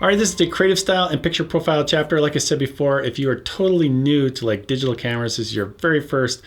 All right, this is the creative style and picture profile chapter. Like I said before, if you are totally new to like digital cameras, this is your very first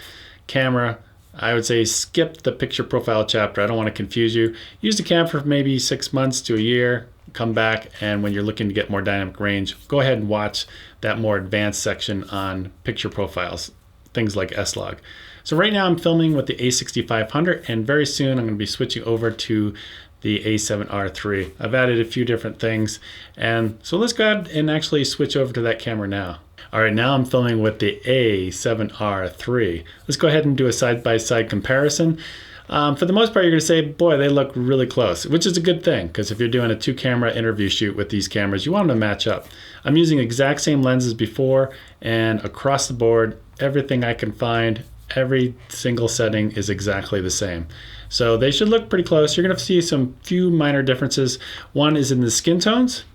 camera, I would say skip the picture profile chapter. I don't want to confuse you. Use the camera for maybe 6 months to a year, come back, and when you're looking to get more dynamic range, go ahead and watch that more advanced section on picture profiles, things like SLog. So right now I'm filming with the a6500, and very soon I'm going to be switching over to the a7R3. I've added a few different things, and so let's go ahead and actually switch over to that camera now. All right, now I'm filming with the a7R3. Let's go ahead and do a side-by-side comparison. For the most part, you're gonna say, boy, they look really close, which is a good thing, because if you're doing a 2-camera interview shoot with these cameras, you want them to match up. I'm using the exact same lenses before, and across the board, everything I can find, every single setting is exactly the same. So they should look pretty close. You're gonna see some few minor differences. One is in the skin tones,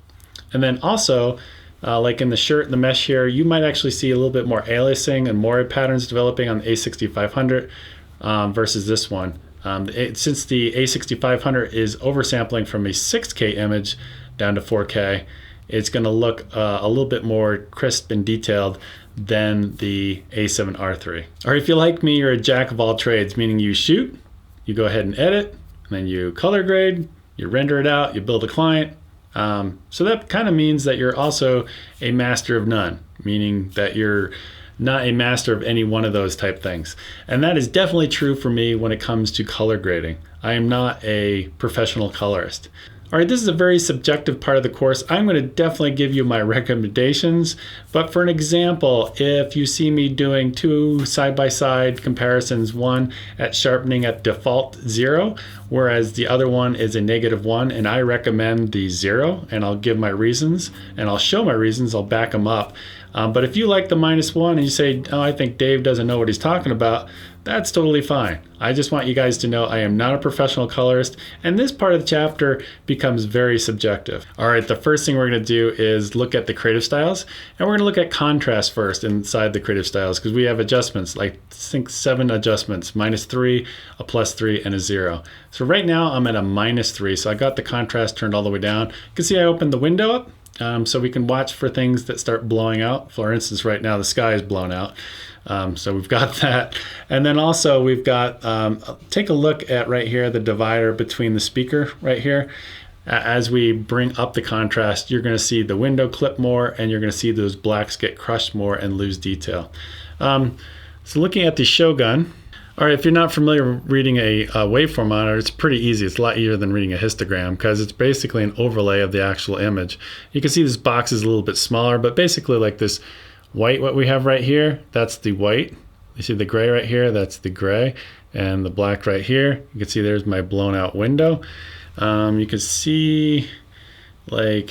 and then also, like in the shirt and the mesh here, you might actually see a little bit more aliasing and more patterns developing on the a6500 versus this one. Since the a6500 is oversampling from a 6K image down to 4K, it's gonna look a little bit more crisp and detailed than the a7R3. Or if you're like me, you're a jack of all trades, meaning you shoot, you go ahead and edit, and then you color grade, you render it out, you build a client. So that kind of means that you're also a master of none, meaning that you're not a master of any one of those type things. And that is definitely true for me when it comes to color grading. I am not a professional colorist. All right, this is a very subjective part of the course. I'm going to definitely give you my recommendations, but for an example, if you see me doing 2 side-by-side comparisons, one at sharpening at default 0, whereas the other one is a -1, and I recommend the 0, and I'll give my reasons, and I'll show my reasons, I'll back them up. But if you like the -1 and you say, oh, I think Dave doesn't know what he's talking about, that's totally fine. I just want you guys to know I am not a professional colorist, and this part of the chapter becomes very subjective. All right, the first thing we're gonna do is look at the creative styles, and we're gonna look at contrast first inside the creative styles, because we have adjustments, like I think 7 adjustments, -3, a +3, and a 0. So right now I'm at a -3, so I got the contrast turned all the way down. You can see I opened the window up, so we can watch for things that start blowing out. For instance, right now the sky is blown out. So we've got that. And then also we've got, take a look at right here, the divider between the speaker right here. As we bring up the contrast, you're gonna see the window clip more, and you're gonna see those blacks get crushed more and lose detail. So looking at the Shogun, all right, if you're not familiar reading a waveform monitor, it's pretty easy. It's a lot easier than reading a histogram, because it's basically an overlay of the actual image. You can see this box is a little bit smaller, but basically like this white, what we have right here, that's the white. You see the gray right here, that's the gray. And the black right here, you can see there's my blown out window. You can see like,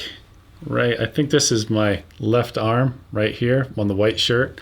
right, I think this is my left arm right here on the white shirt.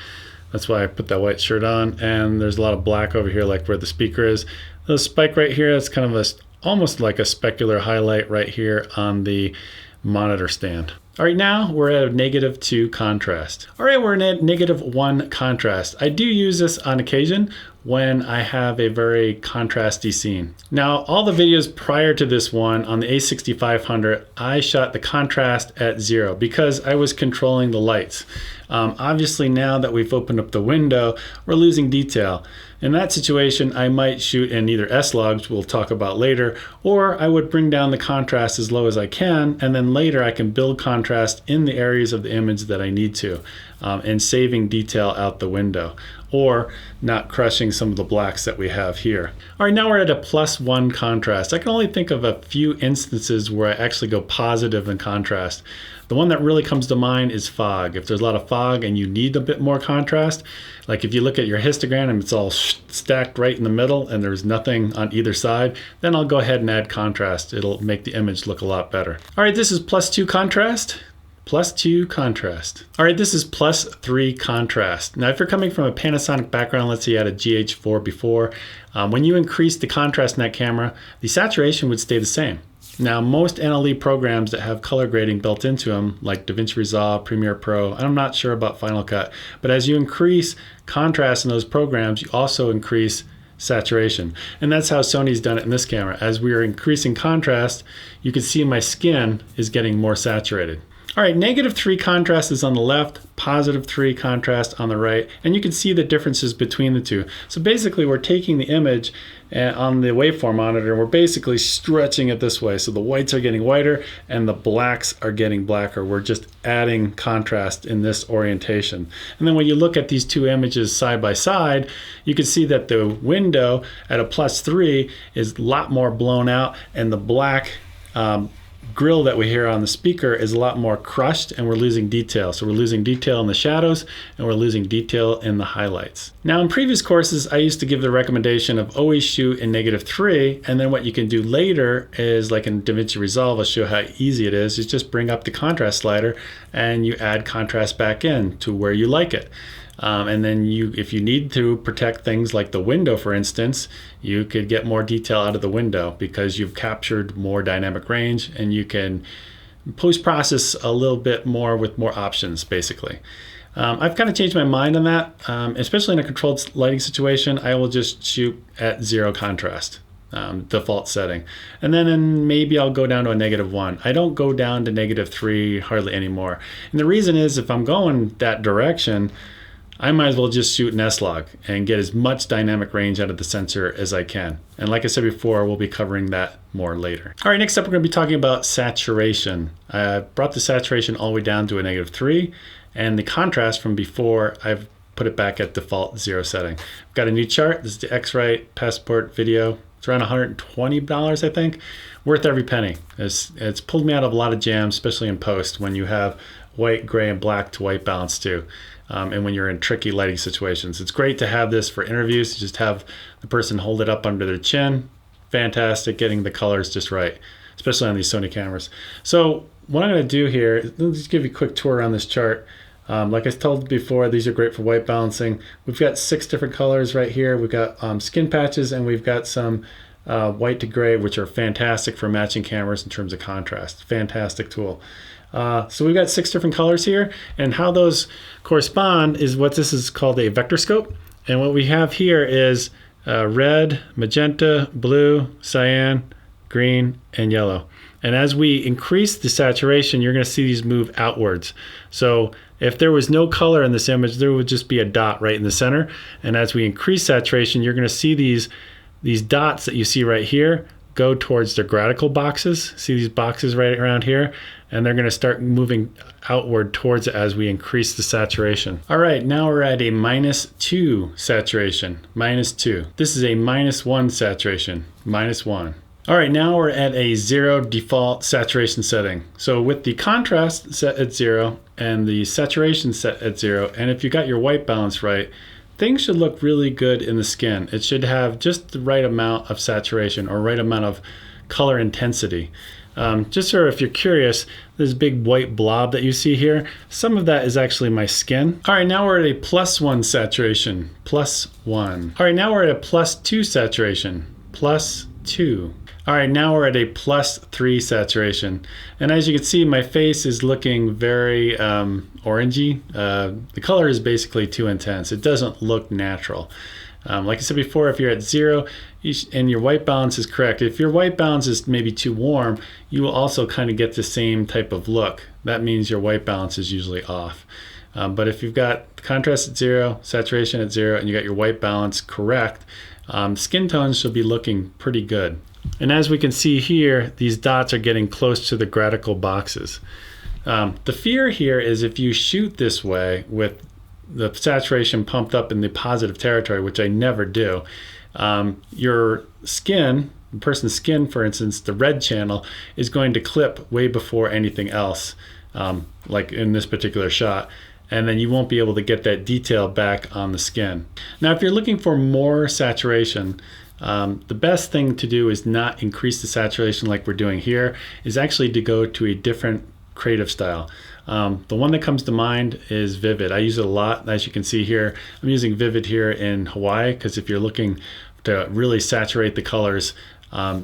That's why I put that white shirt on, and there's a lot of black over here, like where the speaker is. The spike right here, that's kind of almost like a specular highlight right here on the monitor stand. All right, now we're at a -2 contrast. All right, we're at -1 contrast. I do use this on occasion when I have a very contrasty scene. Now, all the videos prior to this one on the a6500, I shot the contrast at 0 because I was controlling the lights. Obviously, now that we've opened up the window, we're losing detail. In that situation, I might shoot in either SLog, which we'll talk about later, or I would bring down the contrast as low as I can, and then later I can build contrast in the areas of the image that I need to, and saving detail out the window, or not crushing some of the blacks that we have here. All right, now we're at a +1 contrast. I can only think of a few instances where I actually go positive in contrast. The one that really comes to mind is fog. If there's a lot of fog and you need a bit more contrast, like if you look at your histogram and it's all stacked right in the middle and there's nothing on either side, then I'll go ahead and add contrast. It'll make the image look a lot better. All right, this is +2 contrast. +2 contrast. All right, this is +3 contrast. Now, if you're coming from a Panasonic background, let's say you had a GH4 before, when you increase the contrast in that camera, the saturation would stay the same. Now, most NLE programs that have color grading built into them, like DaVinci Resolve, Premiere Pro, I'm not sure about Final Cut, but as you increase contrast in those programs, you also increase saturation. And that's how Sony's done it in this camera. As we are increasing contrast, you can see my skin is getting more saturated. All right, -3 contrast is on the left, +3 contrast on the right, and you can see the differences between the two. So basically we're taking the image on the waveform monitor, we're basically stretching it this way. So the whites are getting whiter and the blacks are getting blacker. We're just adding contrast in this orientation. And then when you look at these two images side by side, you can see that the window at a +3 is a lot more blown out, and the black grill that we hear on the speaker is a lot more crushed, and we're losing detail. So we're losing detail in the shadows and we're losing detail in the highlights. Now in previous courses I used to give the recommendation of always shoot in -3, and then what you can do later is, like in DaVinci Resolve, I'll show how easy it is just bring up the contrast slider and you add contrast back in to where you like it. And then if you need to protect things like the window, for instance, you could get more detail out of the window because you've captured more dynamic range, and you can post-process a little bit more with more options, basically. I've kind of changed my mind on that, especially in a controlled lighting situation. I will just shoot at 0 contrast. Default setting, and then maybe I'll go down to a -1. I don't go down to -3 hardly anymore, and the reason is if I'm going that direction, I might as well just shoot an SLog and get as much dynamic range out of the sensor as I can. And like I said before, we'll be covering that more later. All right, next up we're going to be talking about saturation. I brought the saturation all the way down to a -3, and the contrast from before, I've put it back at default 0 setting. I've got a new chart. This is the X-Rite Passport video. It's around $120, I think. Worth every penny. It's pulled me out of a lot of jams, especially in post, when you have white, gray, and black to white balance too. And when you're in tricky lighting situations. It's great to have this for interviews. Just have the person hold it up under their chin. Fantastic, getting the colors just right, especially on these Sony cameras. So what I'm going to do here, let's just give you a quick tour around this chart. Like I told before, these are great for white balancing. We've got 6 different colors right here. We've got skin patches, and we've got some white to gray, which are fantastic for matching cameras in terms of contrast. Fantastic tool. So we've got 6 different colors here, and how those correspond is what this is called a vector scope. And what we have here is red, magenta, blue, cyan, green, and yellow. And as we increase the saturation, you're going to see these move outwards. So if there was no color in this image, there would just be a dot right in the center. And as we increase saturation, you're going to see these dots that you see right here go towards the gradical boxes. See these boxes right around here? And they're going to start moving outward towards it as we increase the saturation. All right, now we're at a -2 saturation, -2. This is a -1 saturation, -1. All right, now we're at a 0 default saturation setting. So with the contrast set at 0 and the saturation set at 0, and if you got your white balance right, things should look really good in the skin. It should have just the right amount of saturation or right amount of color intensity. Just so if you're curious, this big white blob that you see here, some of that is actually my skin. All right, now we're at a +1 saturation, +1. All right, now we're at a +2 saturation, +2. All right, now we're at a +3 saturation. And as you can see, my face is looking very orangey. The color is basically too intense. It doesn't look natural. Like I said before, if you're at 0 and your white balance is correct, if your white balance is maybe too warm, you will also kind of get the same type of look. That means your white balance is usually off. But if you've got contrast at 0, saturation at 0, and you got your white balance correct, skin tones should be looking pretty good. And as we can see here, these dots are getting close to the gradical boxes. The fear here is if you shoot this way with the saturation pumped up in the positive territory, which I never do, your skin, the person's skin, for instance, the red channel, is going to clip way before anything else, like in this particular shot. And then you won't be able to get that detail back on the skin. Now, if you're looking for more saturation, the best thing to do is not increase the saturation like we're doing here, is actually to go to a different creative style. The one that comes to mind is Vivid. I use it a lot. As you can see here, I'm using Vivid here in Hawaii, because if you're looking to really saturate the colors,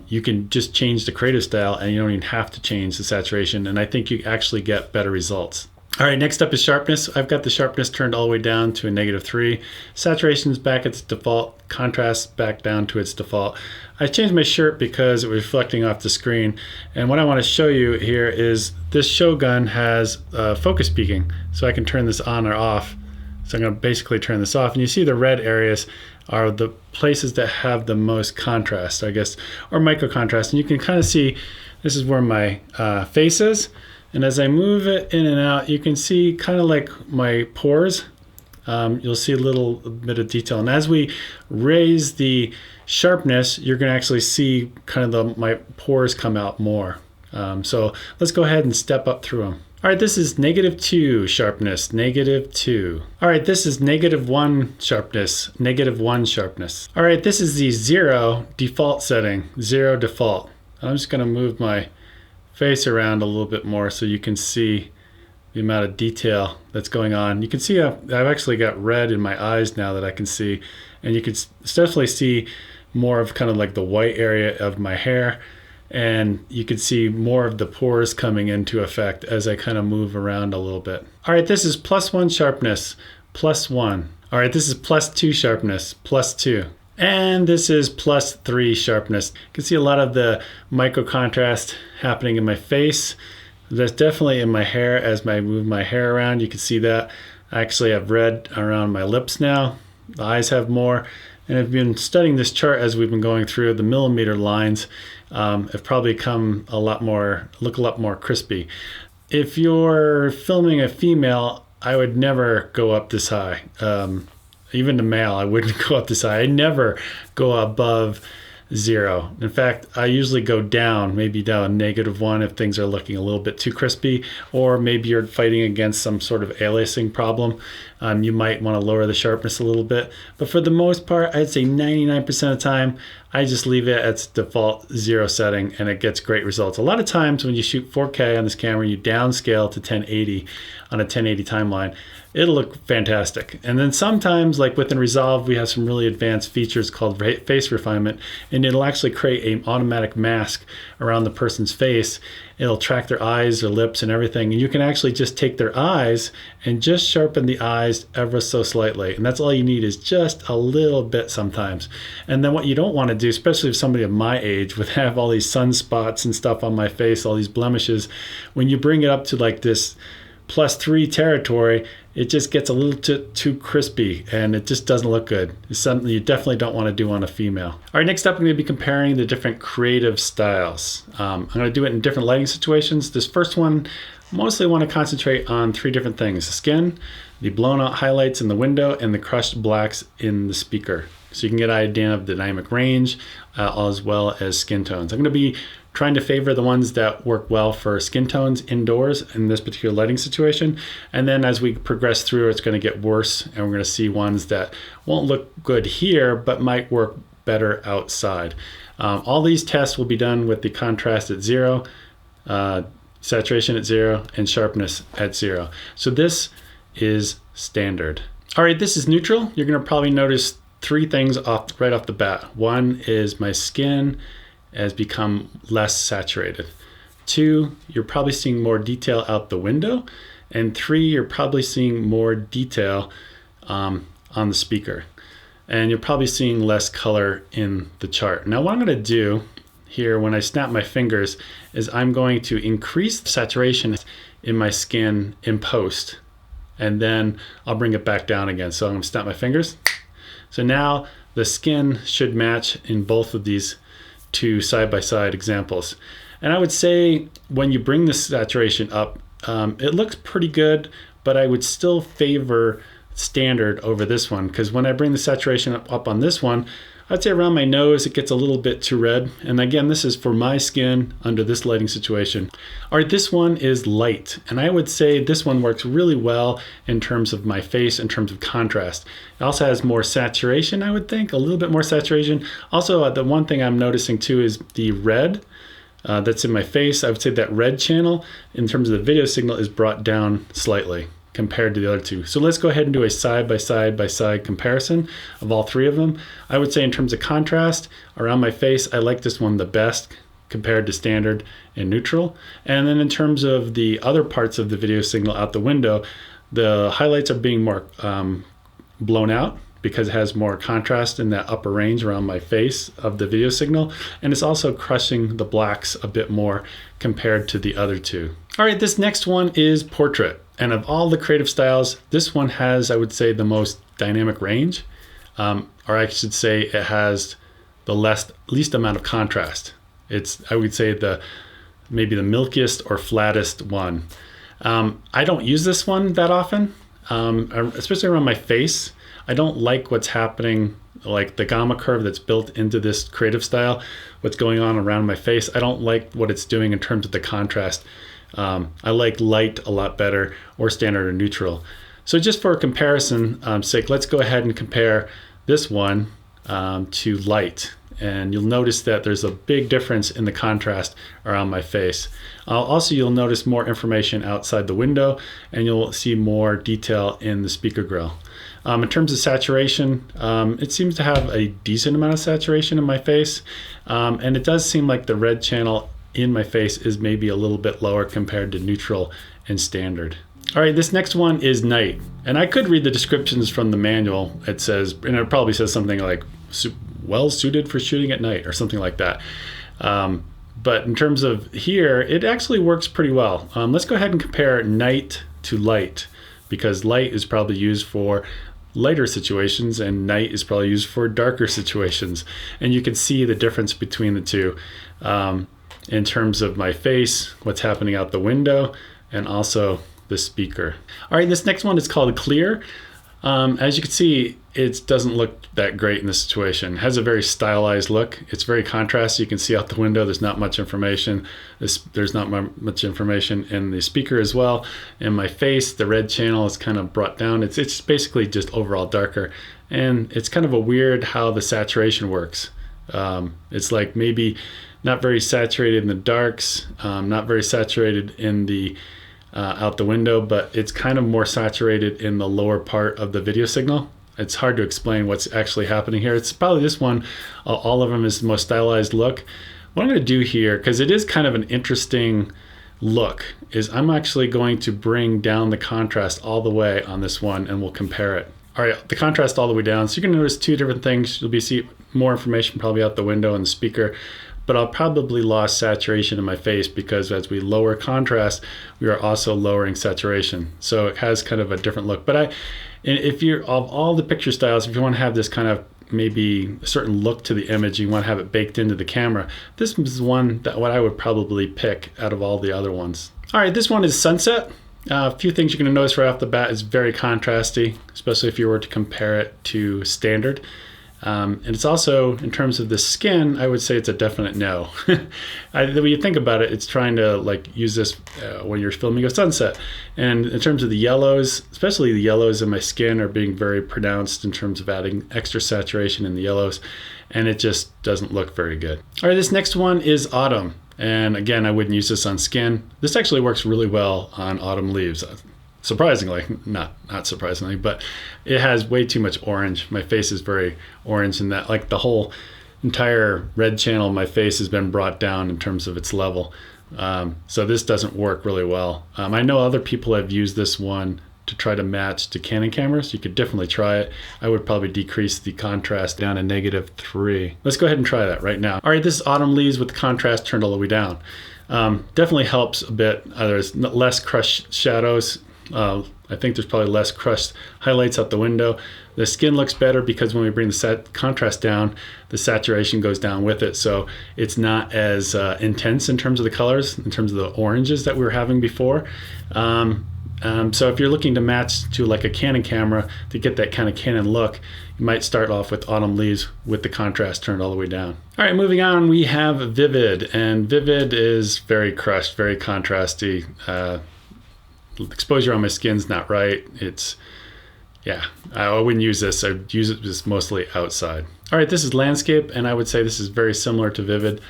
you can just change the creative style and you don't even have to change the saturation, and I think you actually get better results. All right, next up is sharpness. I've got the sharpness turned all the way down to a -3. Saturation's back at its default. Contrast back down to its default. I changed my shirt because it was reflecting off the screen. And what I want to show you here is this Shogun has focus peaking. So I can turn this on or off. So I'm going to basically turn this off. And you see the red areas are the places that have the most contrast, I guess, or micro contrast. And you can kind of see this is where my face is. And as I move it in and out, you can see kind of like my pores. You'll see a little bit of detail. And as we raise the sharpness, you're going to actually see kind of my pores come out more. So let's go ahead and step up through them. All right, this is -2 sharpness, -2. All right, this is -1 sharpness, -1 sharpness. All right, this is the 0 default setting, 0 default. I'm just going to move my face around a little bit more so you can see the amount of detail that's going on. You can see I've actually got red in my eyes now that I can see, and you can definitely see more of kind of like the white area of my hair, and you can see more of the pores coming into effect as I kind of move around a little bit. All right, this is +1 sharpness, +1. All right, this is +2 sharpness, +2. And this is +3 sharpness. You can see a lot of the micro contrast happening in my face. There's definitely in my hair as I move my hair around. You can see that. I actually have red around my lips now. The eyes have more. And I've been studying this chart as we've been going through. The millimeter lines have probably look a lot more crispy. If you're filming a female, I would never go up this high. Even the male, I wouldn't go up this high. I never go above 0. In fact, I usually go down, maybe down -1 if things are looking a little bit too crispy, or maybe you're fighting against some sort of aliasing problem. You might want to lower the sharpness a little bit. But for the most part, I'd say 99% of the time, I just leave it at its default 0 setting and it gets great results. A lot of times when you shoot 4K on this camera, you downscale to 1080 on a 1080 timeline, it'll look fantastic. And then sometimes, like within Resolve, we have some really advanced features called face refinement, and it'll actually create an automatic mask around the person's face. It'll track their eyes, their lips, and everything. And you can actually just take their eyes and just sharpen the eyes ever so slightly. And that's all you need, is just a little bit sometimes. And then what you don't want to do, especially if somebody of my age would have all these sunspots and stuff on my face, all these blemishes, when you bring it up to like this +3 territory, it just gets a little too crispy and it just doesn't look good. It's something you definitely don't want to do on a female. All right, next up I'm going to be comparing the different creative styles. I'm going to do it in different lighting situations. This first one, mostly want to concentrate on 3 different things: the skin, the blown out highlights in the window, and the crushed blacks in the speaker. So you can get an idea of dynamic range as well as skin tones. I'm going to be trying to favor the ones that work well for skin tones indoors in this particular lighting situation. And then as we progress through, it's going to get worse, and we're going to see ones that won't look good here, but might work better outside. All these tests will be done with the contrast at 0, saturation at 0, and sharpness at 0. So this is standard. All right, this is neutral. You're going to probably notice 3 things right off the bat. One is my skin has become less saturated. 2, you're probably seeing more detail out the window. And 3, you're probably seeing more detail on the speaker. And you're probably seeing less color in the chart. Now what I'm going to do here when I snap my fingers is I'm going to increase the saturation in my skin in post. And then I'll bring it back down again. So I'm going to snap my fingers. So now the skin should match in both of these 2 side-by-side examples. And I would say when you bring the saturation up, it looks pretty good, but I would still favor standard over this one, because when I bring the saturation up on this one, I'd say around my nose it gets a little bit too red. And again, this is for my skin under this lighting situation. All right, this one is light, and I would say this one works really well in terms of my face, in terms of contrast. It also has more saturation, I would think, a little bit more saturation. Also, the one thing I'm noticing too is the red that's in my face. I would say that red channel in terms of the video signal is brought down slightly compared to the other 2. So let's go ahead and do a side-by-side comparison of all 3 of them. I would say in terms of contrast around my face, I like this one the best compared to standard and neutral. And then in terms of the other parts of the video signal out the window, the highlights are being more blown out because it has more contrast in that upper range around my face of the video signal. And it's also crushing the blacks a bit more compared to the other two. All right, this next one is portrait. And of all the creative styles, this one has, I would say, the most dynamic range. Or I should say it has the least amount of contrast. It's, I would say, maybe the milkiest or flattest one. I don't use this one that often, especially around my face. I don't like what's happening, like the gamma curve that's built into this creative style, what's going on around my face. I don't like what it's doing in terms of the contrast. I like light a lot better, or standard or neutral. So just for comparison sake, let's go ahead and compare this one to light. And you'll notice that there's a big difference in the contrast around my face. Also, you'll notice more information outside the window, and you'll see more detail in the speaker grill. In terms of saturation, it seems to have a decent amount of saturation in my face, and it does seem like the red channel in my face is maybe a little bit lower compared to neutral and standard. All right, this next one is night, and I could read the descriptions from the manual. It says, and it probably says something like well suited for shooting at night or something like that. But in terms of here, it actually works pretty well. Let's go ahead and compare night to light, because light is probably used for lighter situations and night is probably used for darker situations. And you can see the difference between the two in terms of my face, what's happening out the window, and also the speaker. All right, this next one is called clear. As you can see, it doesn't look that great in this situation. It has a very stylized look. It's very contrasty. You can see out the window there's not much information. There's not much information in the speaker as well. In my face, the red channel is kind of brought down. It's basically just overall darker. And it's kind of a weird how the saturation works. It's like maybe not very saturated in the darks, not very saturated in the out the window, but it's kind of more saturated in the lower part of the video signal. It's hard to explain what's actually happening here. It's probably this one, all of them is the most stylized look. What I'm going to do here, because it is kind of an interesting look, is I'm actually going to bring down the contrast all the way on this one, and we'll compare it. All right, the contrast all the way down. So you're going to notice two different things. You'll see more information probably out the window and the speaker, but I'll probably lose saturation in my face because as we lower contrast, we are also lowering saturation. So it has kind of a different look. But if you're, of all the picture styles, if you want to have this kind of maybe a certain look to the image, you want to have it baked into the camera, this is one that what I would probably pick out of all the other ones. All right, this one is sunset. A few things you're going to notice right off the bat is very contrasty, especially if you were to compare it to standard. And it's also, in terms of the skin, I would say it's a definite no. When you think about it, it's trying to like use this when you're filming a sunset. And in terms of the yellows, especially the yellows in my skin are being very pronounced in terms of adding extra saturation in the yellows. And it just doesn't look very good. All right, this next one is autumn. And again, I wouldn't use this on skin. This actually works really well on autumn leaves. Surprisingly, not surprisingly, but it has way too much orange. My face is very orange, and that like the whole entire red channel of my face has been brought down in terms of its level. So this doesn't work really well. I know other people have used this one to try to match to Canon cameras. You could definitely try it. I would probably decrease the contrast down to -3. Let's go ahead and try that right now. All right, this is autumn leaves with the contrast turned all the way down. Definitely helps a bit. There's less crushed shadows. I think there's probably less crushed highlights out the window. The skin looks better because when we bring the contrast down, the saturation goes down with it. So it's not as intense in terms of the colors, in terms of the oranges that we were having before. So if you're looking to match to like a Canon camera to get that kind of Canon look, you might start off with autumn leaves with the contrast turned all the way down. All right, moving on, we have vivid, and vivid is very crushed, very contrasty. Exposure on my skin's not right. Yeah, I wouldn't use this. I'd use it just mostly outside. All right, this is landscape, and I would say this is very similar to vivid.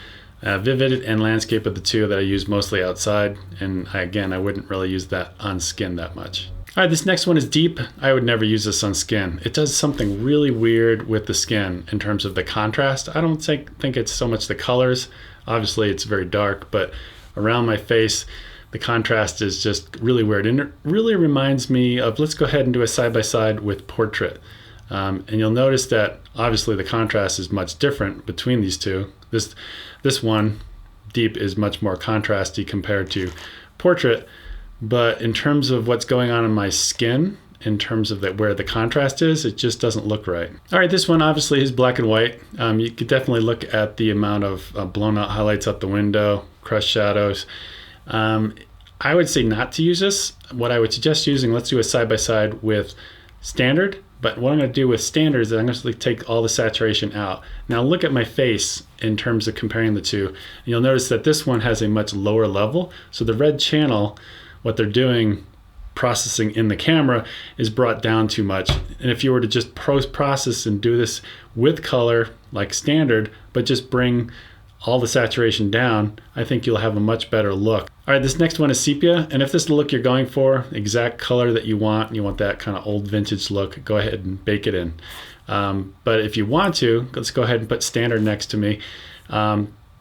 Vivid and landscape are the two that I use mostly outside, and again, I wouldn't really use that on skin that much. All right, this next one is deep. I would never use this on skin. It does something really weird with the skin in terms of the contrast. I don't think it's so much the colors. Obviously it's very dark, but around my face, the contrast is just really weird. And it really reminds me of, let's go ahead and do a side-by-side with portrait. And you'll notice that obviously the contrast is much different between these two. This one, deep, is much more contrasty compared to portrait. But in terms of what's going on in my skin, in terms of where the contrast is, it just doesn't look right. All right, this one obviously is black and white. You could definitely look at the amount of blown out highlights up the window, crushed shadows. I would say not to use this. What I would suggest using, let's do a side-by-side with standard. But what I'm going to do with standard is I'm going to take all the saturation out. Now look at my face in terms of comparing the two. And you'll notice that this one has a much lower level. So the red channel, what they're doing, processing in the camera, is brought down too much. And if you were to just process and do this with color like standard, but just bring all the saturation down, I think you'll have a much better look. All right, this next one is sepia, and if this is the look you're going for, exact color that you want that kind of old vintage look, go ahead and bake it in. But if you want to, let's go ahead and put standard next to me.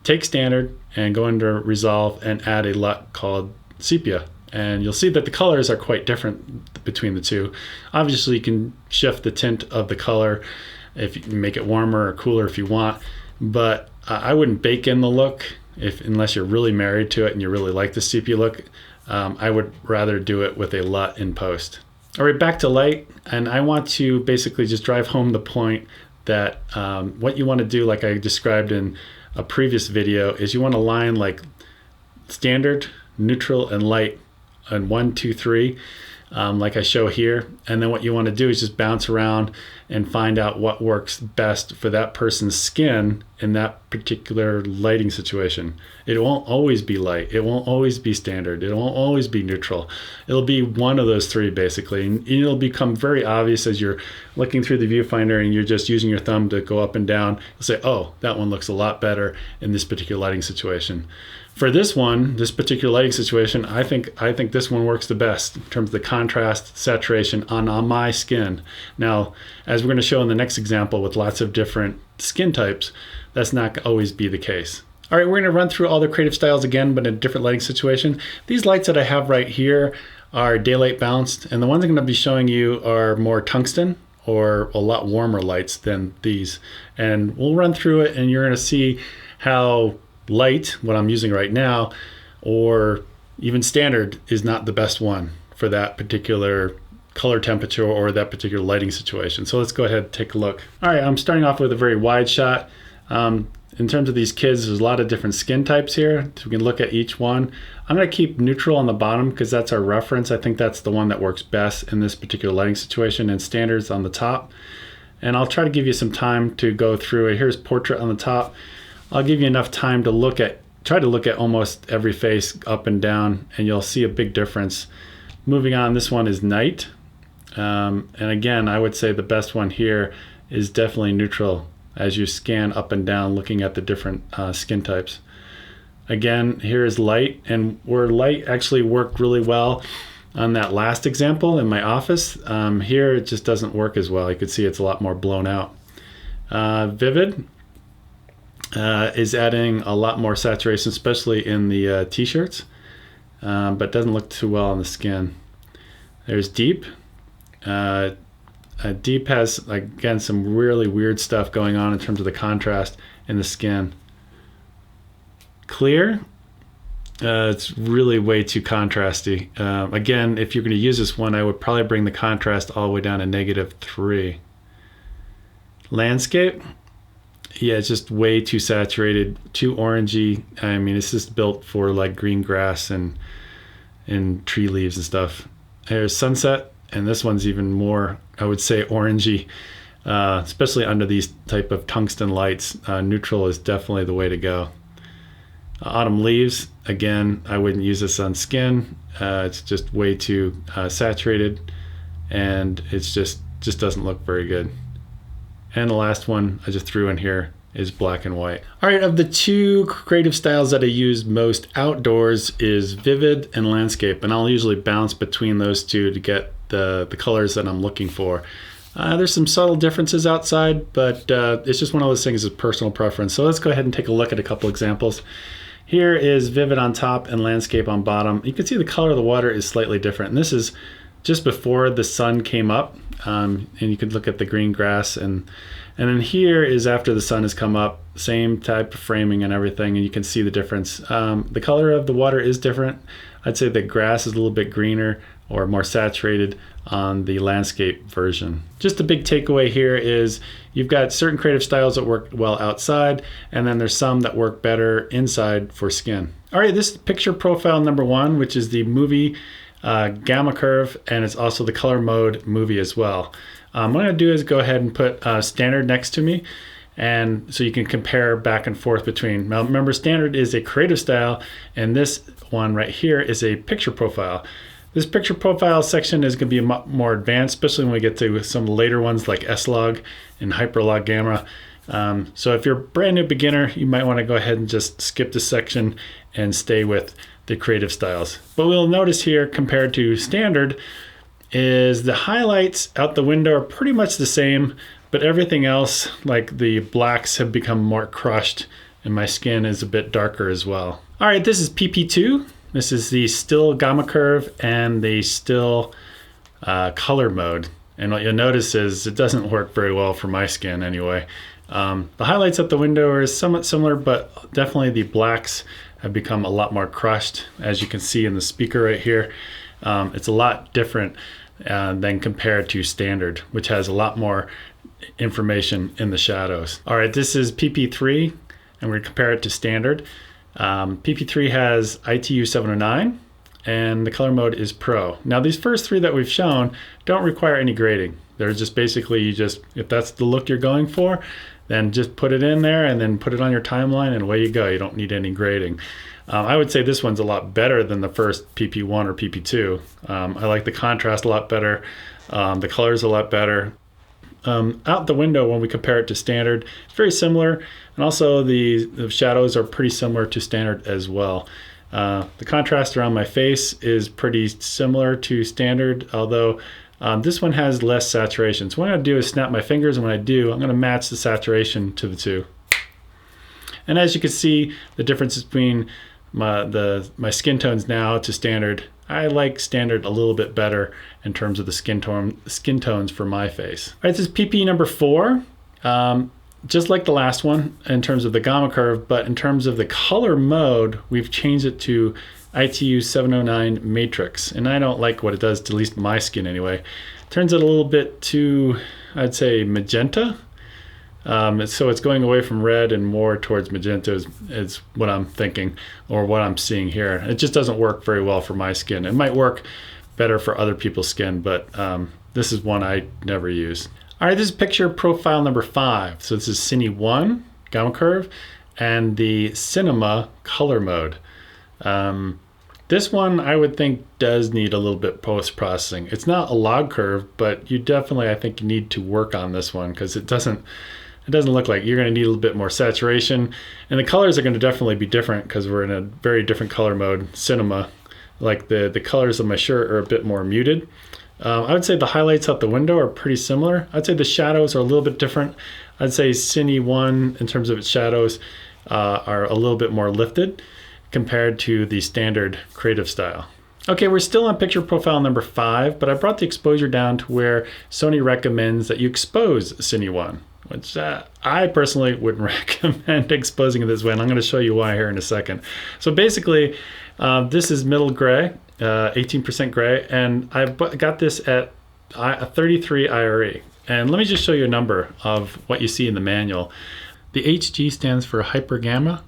Take standard and go into resolve and add a LUT called sepia. And you'll see that the colors are quite different between the two. Obviously you can shift the tint of the color if you make it warmer or cooler if you want, but I wouldn't bake in the look unless you're really married to it and you really like the sepia look. I would rather do it with a LUT in post. All right, back to light, and I want to basically just drive home the point that what you want to do, like I described in a previous video, is you want to line like standard, neutral, and light and 1, 2, 3, like I show here. And then what you want to do is just bounce around and find out what works best for that person's skin in that particular lighting situation. It won't always be light. It won't always be standard. It won't always be neutral. It'll be one of those three basically. And it'll become very obvious as you're looking through the viewfinder and you're just using your thumb to go up and down. You'll say, oh, that one looks a lot better in this particular lighting situation. For this one, this particular lighting situation, I think this one works the best in terms of the contrast, saturation on my skin. Now, as we're going to show in the next example with lots of different skin types, that's not always be the case. All right, we're going to run through all the creative styles again, but in a different lighting situation. These lights that I have right here are daylight balanced, and the ones I'm going to be showing you are more tungsten or a lot warmer lights than these. And we'll run through it, and you're going to see how light, what I'm using right now, or even standard, is not the best one for that particular color temperature or that particular lighting situation. So let's go ahead and take a look. All right, I'm starting off with a very wide shot. In terms of these kids, there's a lot of different skin types here, so we can look at each one. I'm going to keep neutral on the bottom because that's our reference. I think that's the one that works best in this particular lighting situation, and standards on the top. And I'll try to give you some time to go through it. Here's portrait on the top. I'll give you enough time to try to look at almost every face up and down, and you'll see a big difference. Moving on, this one is night. And again, I would say the best one here is definitely neutral as you scan up and down looking at the different skin types. Again, here is light, and where light actually worked really well on that last example in my office, here it just doesn't work as well. You can see it's a lot more blown out. Vivid is adding a lot more saturation, especially in the t-shirts, but doesn't look too well on the skin. There's deep. Deep has, again, some really weird stuff going on in terms of the contrast in the skin. Clear, it's really way too contrasty. Again, if you're going to use this one, I would probably bring the contrast all the way down to -3. Landscape, yeah, it's just way too saturated, too orangey. I mean, it's just built for like green grass and tree leaves and stuff. There's sunset, and this one's even more, I would say, orangey, especially under these type of tungsten lights. Neutral is definitely the way to go. Autumn leaves, again, I wouldn't use this on skin. It's just way too saturated, and it's just doesn't look very good. And the last one I just threw in here is black and white. All right, of the two creative styles that I use most outdoors is vivid and landscape, and I'll usually bounce between those two to get the colors that I'm looking for. There's some subtle differences outside, but it's just one of those things of personal preference. So let's go ahead and take a look at a couple examples. Here is vivid on top and landscape on bottom. You can see the color of the water is slightly different. And this is just before the sun came up. And you can look at the green grass. And then here is after the sun has come up. Same type of framing and everything. And you can see the difference. The color of the water is different. I'd say the grass is a little bit greener or more saturated on the landscape version. Just a big takeaway here is you've got certain creative styles that work well outside, and then there's some that work better inside for skin. All right, this is picture profile number 1, which is the movie gamma curve, and it's also the color mode movie as well. What I'm gonna do is go ahead and put standard next to me, and so you can compare back and forth between. Now remember, standard is a creative style, and this one right here is a picture profile. This picture profile section is going to be more advanced, especially when we get to some later ones like SLog and Hyperlog Gamma. So if you're a brand new beginner, you might want to go ahead and just skip this section and stay with the creative styles. But we'll notice here, compared to standard, is the highlights out the window are pretty much the same, but everything else, like the blacks, have become more crushed, and my skin is a bit darker as well. All right, this is PP2. This is the still gamma curve and the still color mode. And what you'll notice is it doesn't work very well for my skin anyway. The highlights at the window are somewhat similar, but definitely the blacks have become a lot more crushed, as you can see in the speaker right here. It's a lot different than compared to standard, which has a lot more information in the shadows. All right, this is PP3, and we're gonna compare it to standard. PP3 has ITU 709, and the color mode is Pro. Now these first 3 that we've shown don't require any grading. They're just basically, if that's the look you're going for, then just put it in there and then put it on your timeline, and away you go. You don't need any grading. I would say this one's a lot better than the first PP1 or PP2. I like the contrast a lot better. The color's a lot better. Out the window, when we compare it to standard, it's very similar, and also the shadows are pretty similar to standard as well. The contrast around my face is pretty similar to standard, although this one has less saturation. So what I'm going to do is snap my fingers, and when I do, I'm going to match the saturation to the two. And as you can see, the difference between my skin tones now to standard, I like standard a little bit better in terms of the skin tones for my face. All right, this is PP number 4. Just like the last one in terms of the gamma curve, but in terms of the color mode, we've changed it to ITU 709 matrix. And I don't like what it does to at least my skin anyway. It turns it a little bit too, I'd say, magenta. So it's going away from red and more towards magenta is what I'm thinking, or what I'm seeing here. It just doesn't work very well for my skin. It might work better for other people's skin, but this is one I never use. All right, this is picture profile number 5. So this is Cine 1 gamma curve and the Cinema color mode. This one I would think does need a little bit post-processing. It's not a log curve, but you definitely, I think, need to work on this one, because it doesn't look like. You're going to need a little bit more saturation, and the colors are going to definitely be different because we're in a very different color mode, cinema. Like the colors of my shirt are a bit more muted. I would say the highlights out the window are pretty similar. I'd say the shadows are a little bit different. I'd say Cine 1, in terms of its shadows, are a little bit more lifted compared to the standard creative style. Okay, we're still on picture profile number 5, but I brought the exposure down to where Sony recommends that you expose Cine 1, which I personally wouldn't recommend exposing it this way, and I'm going to show you why here in a second. So basically, this is middle gray, 18% gray, and I got this at a 33 IRE. And let me just show you a number of what you see in the manual. The HG stands for hyper gamma.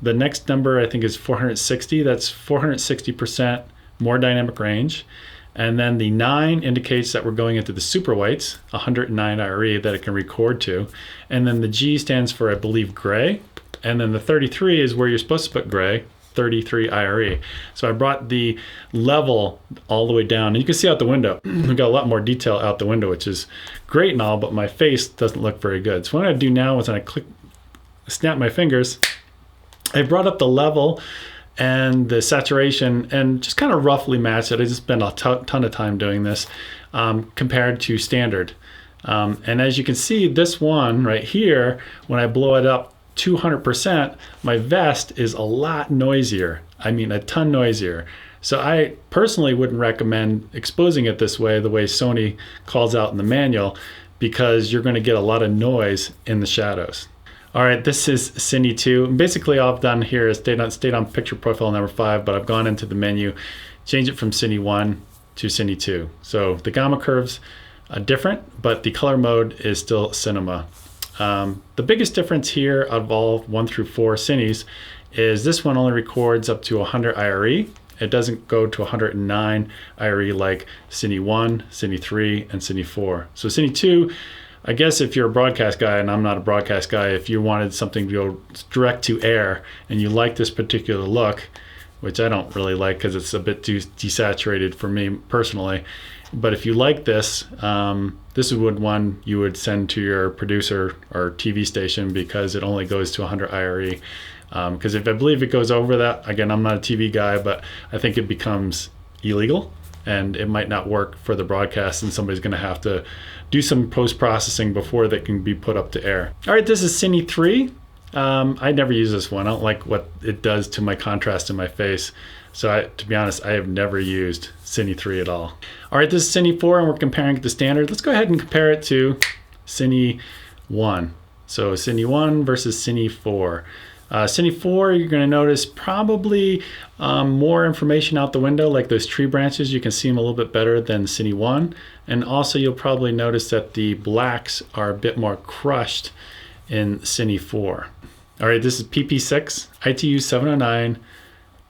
The next number I think is 460. That's 460% more dynamic range. And then the 9 indicates that we're going into the super whites, 109 IRE that it can record to. And then the G stands for, I believe, gray. And then the 33 is where you're supposed to put gray, 33 IRE. So I brought the level all the way down. And you can see out the window, we've got a lot more detail out the window, which is great and all, but my face doesn't look very good. So what I do now is when I snap my fingers, I brought up the level and the saturation and just kind of roughly match it. I just spent a ton of time doing this compared to standard. And as you can see, this one right here, when I blow it up 200%, my vest is a lot noisier. I mean, a ton noisier. So I personally wouldn't recommend exposing it this way, the way Sony calls out in the manual, because you're going to get a lot of noise in the shadows. All right, this is Cine 2. And basically all I've done here is stayed on picture profile number 5, but I've gone into the menu, changed it from Cine 1 to Cine 2. So the gamma curves are different, but the color mode is still cinema. The biggest difference here out of all 1 through 4 Cines is this one only records up to 100 IRE. It doesn't go to 109 IRE like Cine 1, Cine 3, and Cine 4. So Cine 2, I guess if you're a broadcast guy, and I'm not a broadcast guy, if you wanted something to go direct to air and you like this particular look, which I don't really like because it's a bit too desaturated for me personally, but if you like this, this is one you would send to your producer or TV station because it only goes to 100 IRE. Because I believe it goes over that, again, I'm not a TV guy, but I think it becomes illegal and it might not work for the broadcast, and somebody's going to have to do some post-processing before they can be put up to air. All right, this is Cine 3. I never use this one. I don't like what it does to my contrast in my face. So to be honest, I have never used Cine 3 at all. All right, this is Cine 4 and we're comparing it to standard. Let's go ahead and compare it to Cine 1. So Cine 1 versus Cine 4. Cine 4, you're going to notice probably more information out the window, like those tree branches. You can see them a little bit better than Cine 1. And also you'll probably notice that the blacks are a bit more crushed in Cine 4. All right, this is PP6, ITU 709,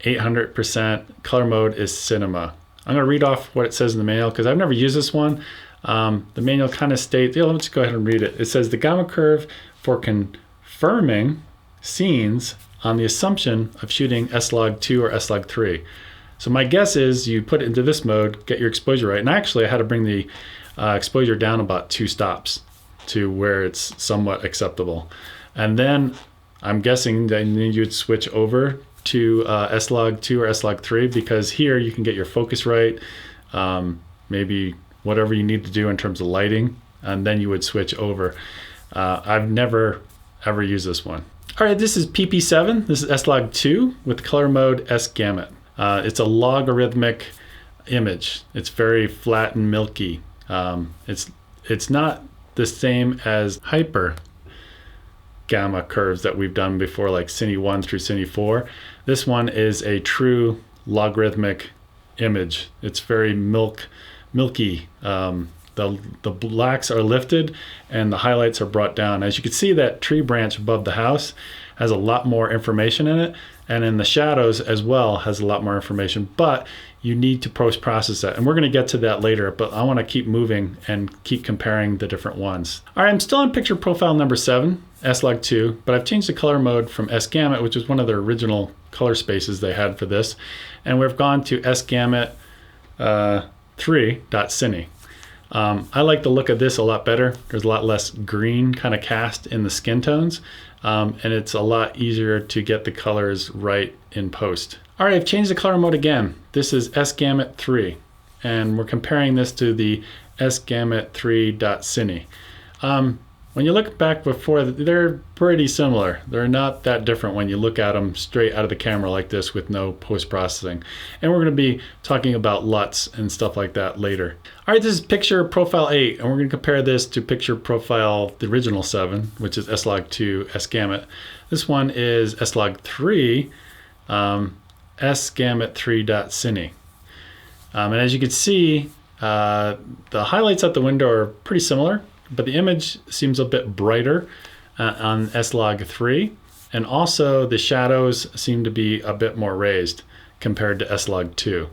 800%, color mode is cinema. I'm going to read off what it says in the manual because I've never used this one. The manual kind of states, let's go ahead and read it. It says the gamma curve for confirming scenes on the assumption of shooting SLog 2 or SLog 3. So my guess is you put it into this mode, get your exposure right. And actually I had to bring the exposure down about 2 stops to where it's somewhat acceptable. And then I'm guessing that you'd switch over to SLog 2 or SLog 3 because here you can get your focus right, maybe whatever you need to do in terms of lighting, and then you would switch over. I've never ever used this one. All right, this is PP7. This is SLog 2 with color mode S-gamut. It's a logarithmic image. It's very flat and milky. It's not the same as hyper gamma curves that we've done before, like Cine 1 through Cine 4. This one is a true logarithmic image. It's very milky. The blacks are lifted and the highlights are brought down. As you can see, that tree branch above the house has a lot more information in it, and in the shadows as well has a lot more information, but you need to post-process that. And we're going to get to that later, but I want to keep moving and keep comparing the different ones. All right, I'm still on picture profile number 7, SLog 2, but I've changed the color mode from S-gamut, which was one of the original color spaces they had for this, and we've gone to S-gamut 3.cine. I like the look of this a lot better. There's a lot less green kind of cast in the skin tones, and it's a lot easier to get the colors right in post. All right, I've changed the color mode again. This is S-gamut 3, and we're comparing this to the S-gamut 3.cine. When you look back before, they're pretty similar. They're not that different when you look at them straight out of the camera like this with no post-processing. And we're going to be talking about LUTs and stuff like that later. All right, this is picture profile 8, and we're going to compare this to picture profile, the original 7, which is SLog 2 S-gamut. This one is SLog 3, S-gamut 3.cine. And as you can see, the highlights out the window are pretty similar, but the image seems a bit brighter on SLog 3, and also the shadows seem to be a bit more raised compared to SLog 2.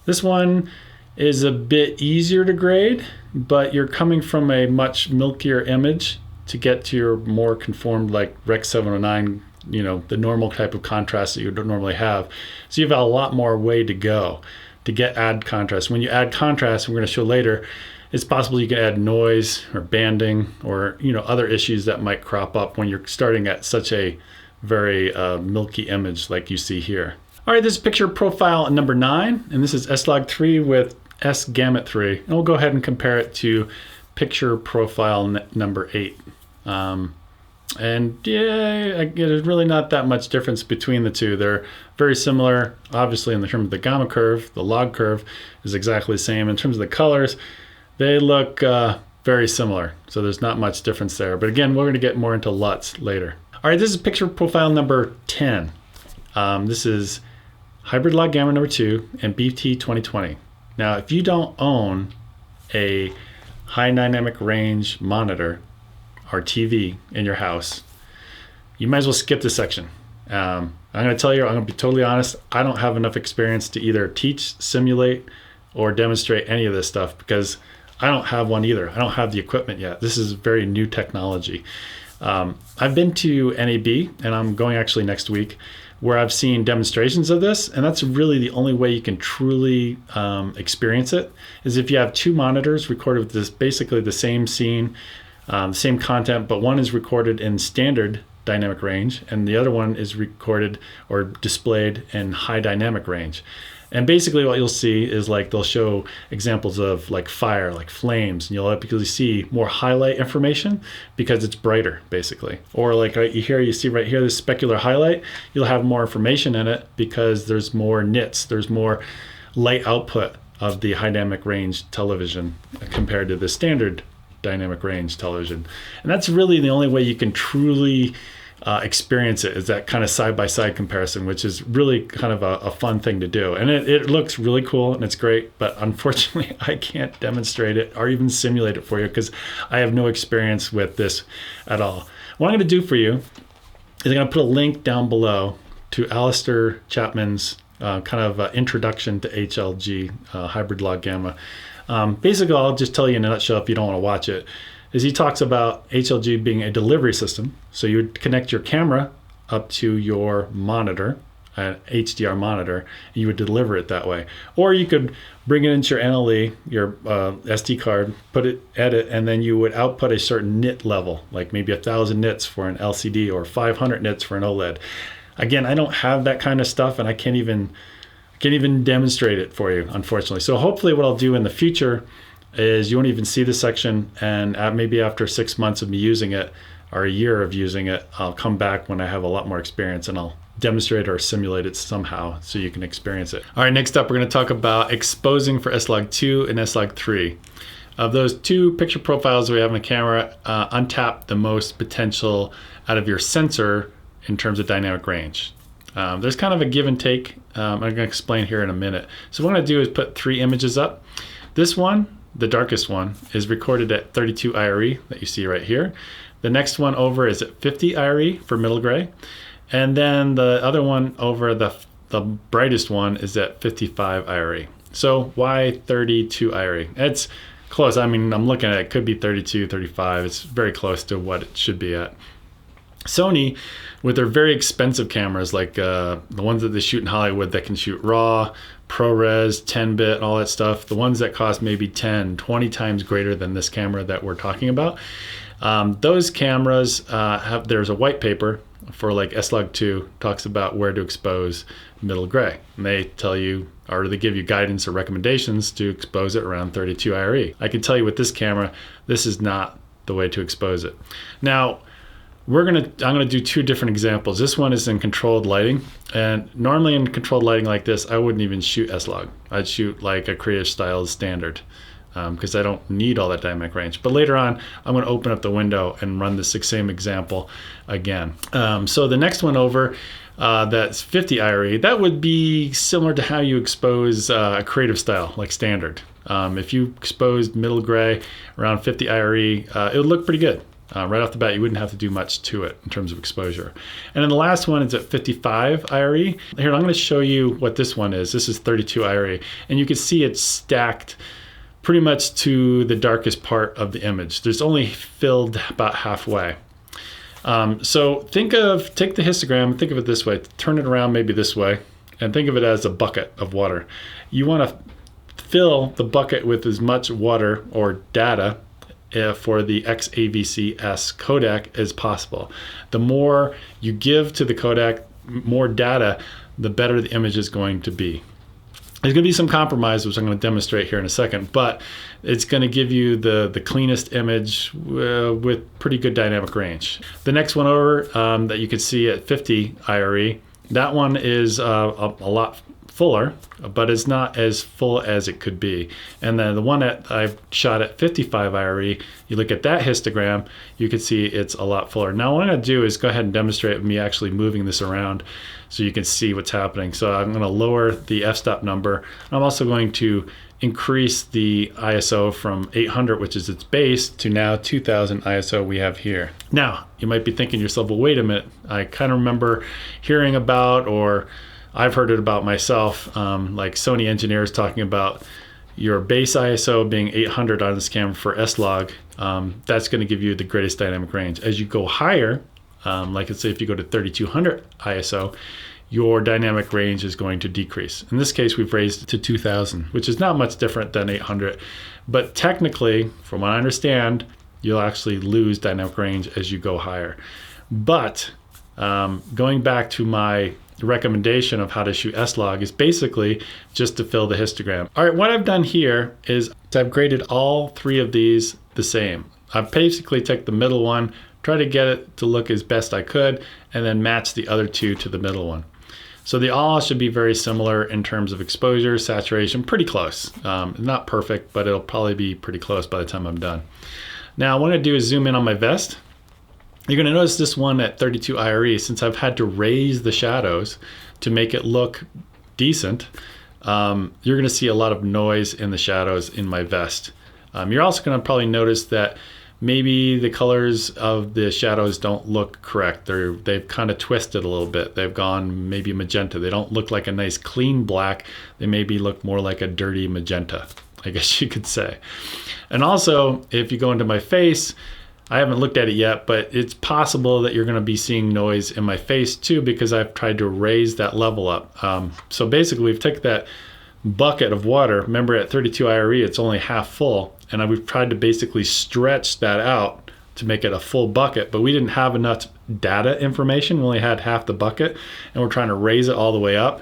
This one is a bit easier to grade, but you're coming from a much milkier image to get to your more conformed, like Rec 709, the normal type of contrast that you would normally have. So you have a lot more way to go to add contrast. When you add contrast, we're going to show later, it's possible you can add noise or banding or other issues that might crop up when you're starting at such a very milky image like you see here. All right, this is picture profile number 9, and this is SLog 3 with S-gamut 3. And we'll go ahead and compare it to picture profile number 8. And yeah, there's really not that much difference between the two. They're very similar, obviously, in the terms of the gamma curve. The log curve is exactly the same. In terms of the colors, they look very similar. So there's not much difference there. But again, we're going to get more into LUTs later. All right, this is picture profile number 10. This is hybrid log gamma number 2 and BT 2020. Now, if you don't own a high dynamic range monitor or TV in your house, you might as well skip this section. I'm going to tell you, I'm going to be totally honest, I don't have enough experience to either teach, simulate, or demonstrate any of this stuff because I don't have one either. I don't have the equipment yet. This is very new technology. I've been to NAB, and I'm going actually next week, where I've seen demonstrations of this, and that's really the only way you can truly experience it, is if you have two monitors recorded with this, basically the same scene, same content, but one is recorded in standard dynamic range and the other one is recorded or displayed in high dynamic range. And basically what you'll see is like they'll show examples of like fire, like flames, and you'll typically see more highlight information because it's brighter basically. Or like right here, you see right here, this specular highlight, you'll have more information in it because there's more nits, there's more light output of the high dynamic range television compared to the standard dynamic range television. And that's really the only way you can truly experience it, is that kind of side-by-side comparison, which is really kind of a fun thing to do. And it looks really cool and it's great, but unfortunately I can't demonstrate it or even simulate it for you because I have no experience with this at all. What I'm going to do for you is I'm going to put a link down below to Alistair Chapman's kind of introduction to HLG, hybrid log gamma. Basically, I'll just tell you in a nutshell if you don't want to watch it, is he talks about HLG being a delivery system. So you would connect your camera up to your monitor, an HDR monitor, and you would deliver it that way. Or you could bring it into your NLE, your SD card, put it, edit, and then you would output a certain nit level, like maybe 1,000 nits for an LCD or 500 nits for an OLED. Again, I don't have that kind of stuff, and I can't even demonstrate it for you, unfortunately. So hopefully what I'll do in the future is you won't even see this section, and maybe after 6 months of me using it or a year of using it, I'll come back when I have a lot more experience and I'll demonstrate or simulate it somehow so you can experience it. All right, next up we're going to talk about exposing for SLog 2 and SLog 3. Of those two picture profiles we have in the camera, untap the most potential out of your sensor in terms of dynamic range. There's kind of a give and take. I'm going to explain here in a minute. So what I'm going to do is put 3 images up. This one, the darkest one, is recorded at 32 IRE that you see right here. The next one over is at 50 IRE for middle gray. And then the other one over, the brightest one, is at 55 IRE. So why 32 IRE? It's close. I mean, I'm looking at it, could be 32, 35. It's very close to what it should be at. Sony, with their very expensive cameras, like the ones that they shoot in Hollywood that can shoot RAW, ProRes, 10-bit, all that stuff, the ones that cost maybe 10, 20 times greater than this camera that we're talking about, those cameras there's a white paper for like SLog 2, talks about where to expose middle gray. And they tell you, or they give you guidance or recommendations to expose it around 32 IRE. I can tell you with this camera, this is not the way to expose it. Now, I'm gonna do 2 different examples. This one is in controlled lighting, and normally in controlled lighting like this, I wouldn't even shoot SLog. I'd shoot like a Creative Styles standard because I don't need all that dynamic range. But later on, I'm gonna open up the window and run this same example again. So the next one over, that's 50 IRE, that would be similar to how you expose a Creative Style, like standard. If you exposed middle gray around 50 IRE, it would look pretty good. Right off the bat, you wouldn't have to do much to it in terms of exposure. And then the last one is at 55 IRE. Here, I'm going to show you what this one is. This is 32 IRE. And you can see it's stacked pretty much to the darkest part of the image. There's only filled about halfway. So take the histogram, think of it this way, turn it around maybe this way, and think of it as a bucket of water. You want to fill the bucket with as much water or data for the XAVC-S codec as possible. The more you give to the codec, more data, the better the image is going to be. There's going to be some compromise, which I'm going to demonstrate here in a second, but it's going to give you the cleanest image with pretty good dynamic range. The next one over that you can see at 50 IRE, that one is a lot fuller, but it's not as full as it could be. And then the one that I've shot at 55 IRE, you look at that histogram, you can see it's a lot fuller. Now what I'm going to do is go ahead and demonstrate with me actually moving this around so you can see what's happening. So I'm going to lower the f-stop number. I'm also going to increase the ISO from 800, which is its base, to now 2000 ISO we have here. Now, you might be thinking to yourself, well, wait a minute. I kind of remember hearing about, or I've heard it about myself, like Sony engineers talking about your base ISO being 800 on this camera for SLog. That's going to give you the greatest dynamic range. As you go higher, like let's say if you go to 3200 ISO, your dynamic range is going to decrease. In this case, we've raised it to 2000, which is not much different than 800. But technically, from what I understand, you'll actually lose dynamic range as you go higher. But going back to my recommendation of how to shoot SLog is basically just to fill the histogram. All right, what I've done here is I've graded all three of these the same. I've basically taken the middle one, try to get it to look as best I could, and then match the other two to the middle one. So they all should be very similar in terms of exposure, saturation, pretty close. Not perfect, but it'll probably be pretty close by the time I'm done. Now what I'm gonna do is zoom in on my vest. You're gonna notice this one at 32 IRE, since I've had to raise the shadows to make it look decent, you're gonna see a lot of noise in the shadows in my vest. You're also gonna probably notice that maybe the colors of the shadows don't look correct. They've kind of twisted a little bit. They've gone maybe magenta. They don't look like a nice clean black. They maybe look more like a dirty magenta, I guess you could say. And also, if you go into my face, I haven't looked at it yet, but it's possible that you're going to be seeing noise in my face too, because I've tried to raise that level up. So basically, we've taken that bucket of water. Remember, at 32 IRE, it's only half full, and we've tried to basically stretch that out to make it a full bucket, but we didn't have enough data information. We only had half the bucket, and we're trying to raise it all the way up.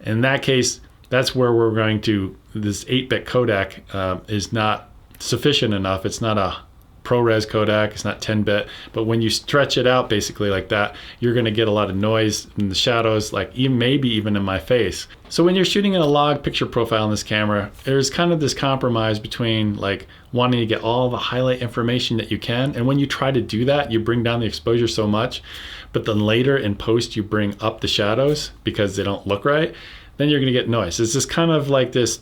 In that case, that's where we're going to, this 8-bit codec is not sufficient enough. It's not a ProRes codec, it's not 10-bit, but when you stretch it out basically like that, you're going to get a lot of noise in the shadows, like maybe even in my face. So when you're shooting in a log picture profile in this camera, there's kind of this compromise between like wanting to get all the highlight information that you can, and when you try to do that, you bring down the exposure so much, but then later in post you bring up the shadows because they don't look right, then you're going to get noise. It's just kind of like this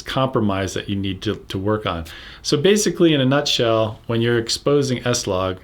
compromise that you need to work on. So basically, in a nutshell, when you're exposing SLog,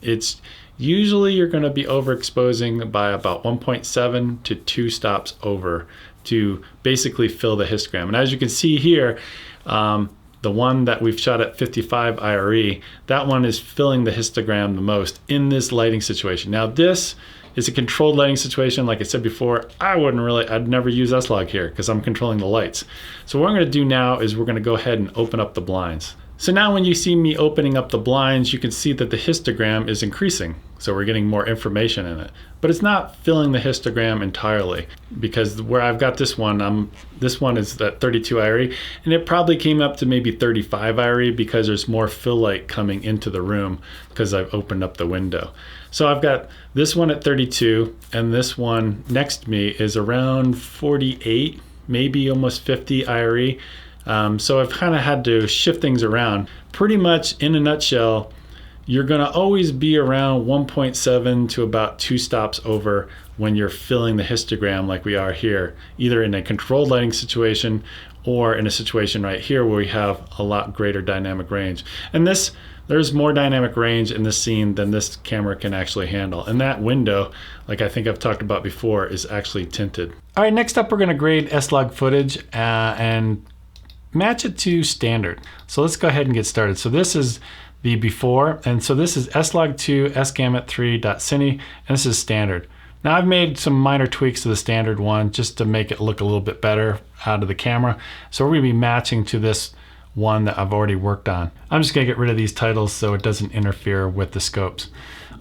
it's usually you're going to be overexposing by about 1.7 to 2 stops over to basically fill the histogram. And as you can see here, the one that we've shot at 55 IRE, that one is filling the histogram the most in this lighting situation. Now this is a controlled lighting situation. Like I said before, I'd never use SLog here because I'm controlling the lights. So what I'm gonna do now is we're gonna go ahead and open up the blinds. So now when you see me opening up the blinds, you can see that the histogram is increasing. So we're getting more information in it, but it's not filling the histogram entirely, because where I've got this one is at 32 IRE, and it probably came up to maybe 35 IRE because there's more fill light coming into the room because I've opened up the window. So I've got this one at 32, and this one next to me is around 48, maybe almost 50 IRE. So I've kind of had to shift things around. Pretty much in a nutshell, you're gonna always be around 1.7 to about 2 stops over when you're filling the histogram like we are here, either in a controlled lighting situation or in a situation right here where we have a lot greater dynamic range. And there's more dynamic range in this scene than this camera can actually handle. And that window, like I think I've talked about before, is actually tinted. All right, next up we're gonna grade SLog footage and match it to standard. So let's go ahead and get started. So this is the before, and so this is SLog2 sgamut3.cine, and this is standard. Now I've made some minor tweaks to the standard one just to make it look a little bit better out of the camera. So we're gonna be matching to this one that I've already worked on. I'm just gonna get rid of these titles so it doesn't interfere with the scopes.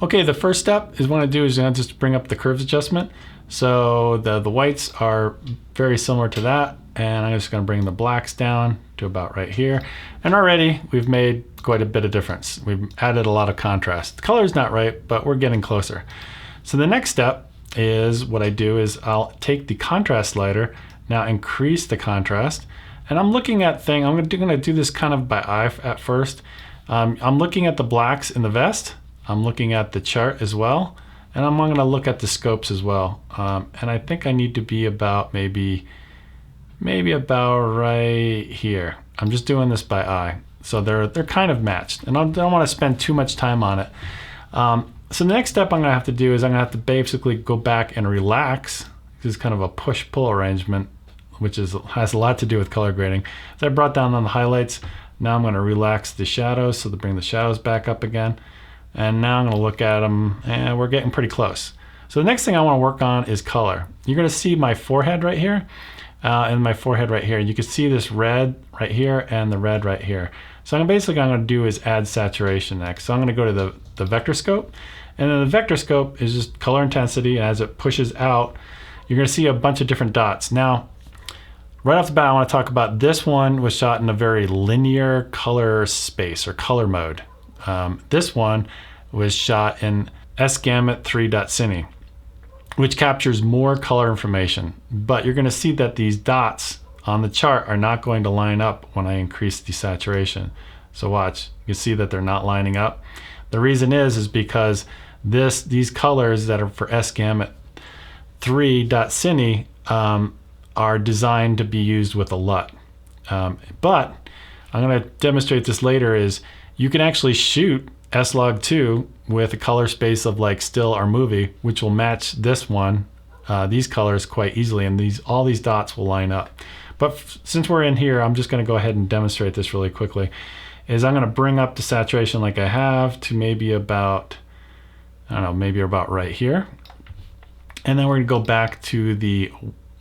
Okay, the first step is what I do is I just bring up the curves adjustment. So the whites are very similar to that, and I'm just gonna bring the blacks down to about right here. And already we've made quite a bit of difference. We've added a lot of contrast. The color's not right, but we're getting closer. So the next step is what I do is I'll take the contrast slider, now increase the contrast, and I'm looking at I'm gonna do this kind of by eye at first. I'm looking at the blacks in the vest, I'm looking at the chart as well, and I'm gonna look at the scopes as well. And I think I need to be about maybe about right here. I'm just doing this by eye. So they're kind of matched, and I don't wanna spend too much time on it. So the next step I'm gonna have to do is I'm gonna have to basically go back and relax. This is kind of a push-pull arrangement, which has a lot to do with color grading. So I brought down on the highlights. Now I'm gonna relax the shadows, so to bring the shadows back up again. And now I'm gonna look at them, and we're getting pretty close. So the next thing I wanna work on is color. You're gonna see my forehead right here, and my forehead right here. You can see this red right here and the red right here. So I'm gonna do is add saturation next. So I'm gonna go to the vector scope, and then the vector scope is just color intensity, and as it pushes out, you're gonna see a bunch of different dots. Now, right off the bat, I wanna talk about this one was shot in a very linear color space or color mode. This one was shot in S-Gamut3.Cine, which captures more color information. But you're gonna see that these dots on the chart are not going to line up when I increase the saturation. So watch, you can see that they're not lining up. The reason is because these colors that are for S-Gamut3.Cine are designed to be used with a LUT. But I'm gonna demonstrate this later is you can actually shoot SLog 2 with a color space of like still or movie, which will match this one, these colors quite easily, and all these dots will line up. But since we're in here, I'm just gonna go ahead and demonstrate this really quickly. I'm gonna bring up the saturation like I have to maybe about, I don't know, maybe about right here. And then we're gonna go back to the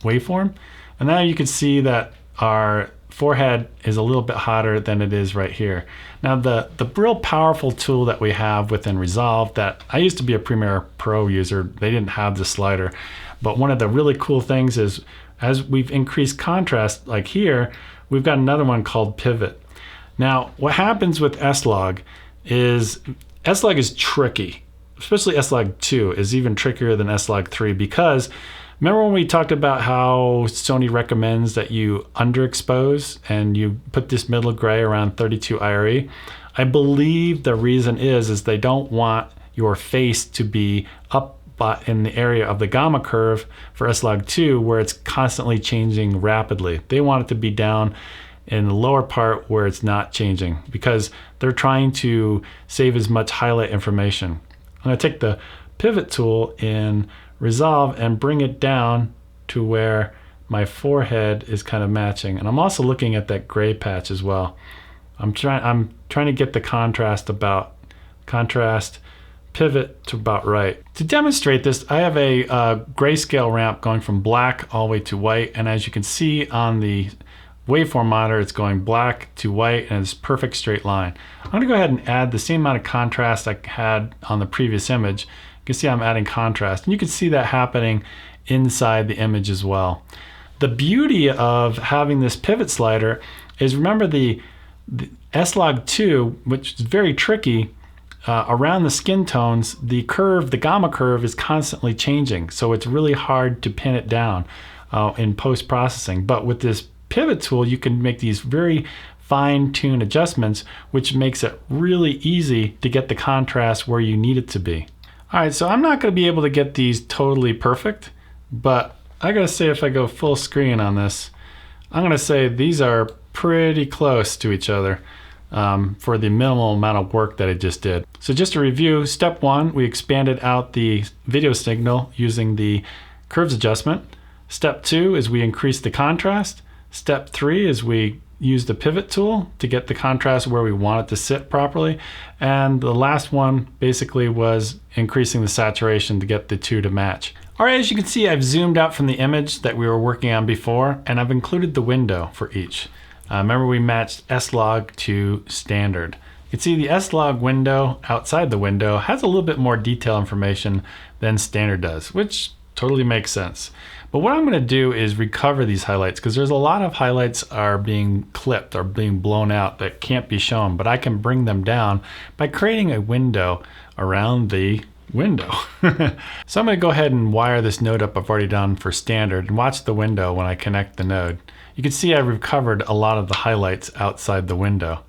waveform. And now you can see that our forehead is a little bit hotter than it is right here. Now the real powerful tool that we have within Resolve that I used to be a Premiere Pro user, they didn't have the slider, but one of the really cool things is as we've increased contrast like here, we've got another one called Pivot. Now what happens with SLog is tricky, especially SLog 2 is even trickier than SLog 3 because remember when we talked about how Sony recommends that you underexpose and you put this middle gray around 32 IRE? I believe the reason is they don't want your face to be up in the area of the gamma curve for SLog 2 where it's constantly changing rapidly. They want it to be down in the lower part where it's not changing because they're trying to save as much highlight information. I'm gonna take the pivot tool in Resolve and bring it down to where my forehead is kind of matching. And I'm also looking at that gray patch as well. I'm trying to get the contrast pivot to about right. To demonstrate this, I have a grayscale ramp going from black all the way to white. And as you can see on the waveform monitor, it's going black to white and it's a perfect straight line. I'm gonna go ahead and add the same amount of contrast I had on the previous image. You can see I'm adding contrast, and you can see that happening inside the image as well. The beauty of having this pivot slider is, remember the SLog 2, which is very tricky, around the skin tones, the gamma curve is constantly changing, so it's really hard to pin it down in post-processing. But with this pivot tool, you can make these very fine-tuned adjustments, which makes it really easy to get the contrast where you need it to be. All right, so I'm not gonna be able to get these totally perfect, but I gotta say if I go full screen on this, I'm gonna say these are pretty close to each other for the minimal amount of work that I just did. So just to review, step 1, we expanded out the video signal using the curves adjustment. Step 2 is we increased the contrast. Step 3 is we use the pivot tool to get the contrast where we want it to sit properly. And the last one basically was increasing the saturation to get the two to match. All right, as you can see, I've zoomed out from the image that we were working on before, and I've included the window for each. Remember we matched SLog to standard. You can see the SLog window outside the window has a little bit more detail information than standard does, which totally makes sense. But what I'm going to do is recover these highlights, because there's a lot of highlights are being clipped or being blown out that can't be shown, but I can bring them down by creating a window around the window. So I'm going to go ahead and wire this node up I've already done for standard and watch the window when I connect the node. You can see I've recovered a lot of the highlights outside the window.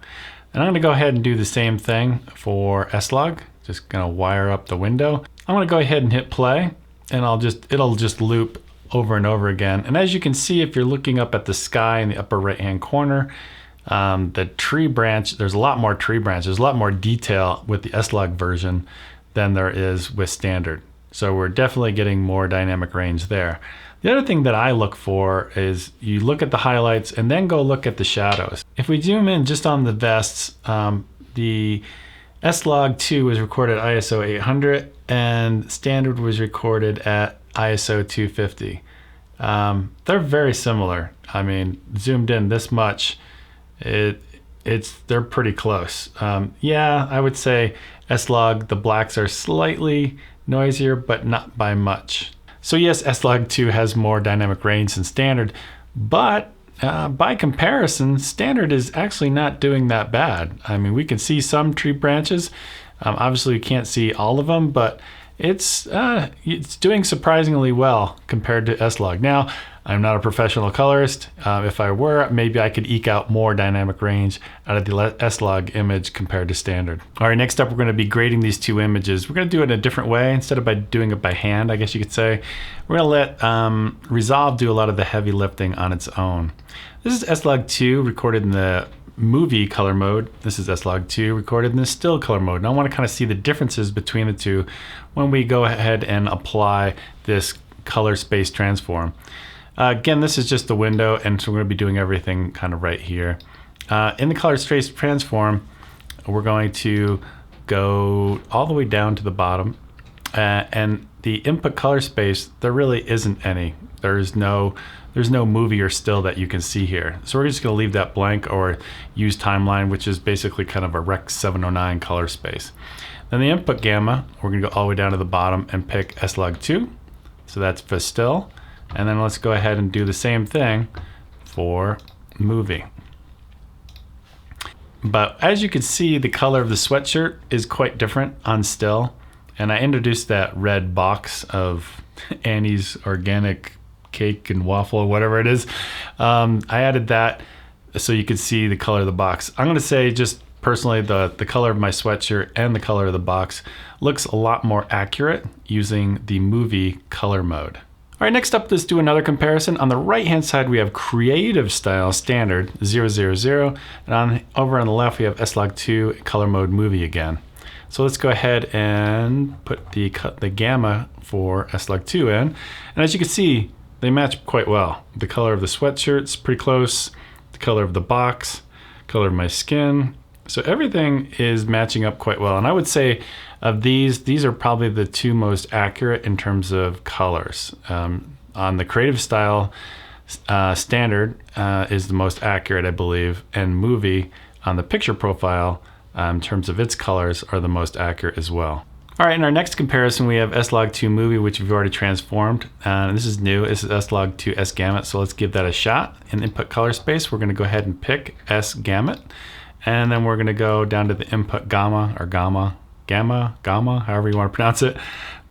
And I'm going to go ahead and do the same thing for SLog. Just going to wire up the window. I'm going to go ahead and hit play, and it'll just loop over and over again. And as you can see, if you're looking up at the sky in the upper right hand corner, the tree branch, there's a lot more tree branches, there's a lot more detail with the SLog version than there is with standard. So we're definitely getting more dynamic range there. The other thing that I look for is you look at the highlights and then go look at the shadows. If we zoom in just on the vests, the SLog 2 was recorded at ISO 800 and standard was recorded at ISO 250. They're very similar. I mean, zoomed in this much, they're pretty close. Yeah, I would say SLog, the blacks are slightly noisier, but not by much. So yes, SLog 2 has more dynamic range than standard, but by comparison, standard is actually not doing that bad. I mean, we can see some tree branches. Obviously, we can't see all of them, but it's doing surprisingly well compared to SLog. Now, I'm not a professional colorist. If I were, maybe I could eke out more dynamic range out of the SLog image compared to standard. All right, next up, we're going to be grading these two images. We're going to do it in a different way. Instead of by doing it by hand, I guess you could say, we're going to let Resolve do a lot of the heavy lifting on its own. This is SLog 2 recorded in the movie color mode. This is SLog 2 recorded in the still color mode. And I want to kind of see the differences between the two when we go ahead and apply this color space transform. Again, this is just the window, and so we're going to be doing everything kind of right here. In the color space transform, we're going to go all the way down to the bottom, and the input color space, there really isn't any. There's no movie or still that you can see here. So we're just going to leave that blank or use timeline, which is basically kind of a Rec 709 color space. Then the input gamma, we're going to go all the way down to the bottom and pick SLog 2. So that's for still. And then let's go ahead and do the same thing for movie. But as you can see, the color of the sweatshirt is quite different on still. And I introduced that red box of Annie's organic cake and waffle, whatever it is. I added that so you could see the color of the box. I'm going to say just personally the color of my sweatshirt and the color of the box looks a lot more accurate using the movie color mode. All right, next up, let's do another comparison. On the right-hand side, we have creative style standard 000, and over on the left, we have SLog 2 color mode movie again. So let's go ahead and put the gamma for SLog 2 in, and as you can see, they match quite well. The color of the sweatshirt's pretty close, the color of the box, color of my skin. So everything is matching up quite well, and I would say of these are probably the two most accurate in terms of colors. On the creative style, standard is the most accurate, I believe, and movie on the picture profile in terms of its colors are the most accurate as well. All right, in our next comparison, we have SLog 2 movie, which we've already transformed. And this is new, this is SLog 2 S gamut, so let's give that a shot. In input color space, we're gonna go ahead and pick S gamut. And then we're gonna go down to the input gamma, however you wanna pronounce it,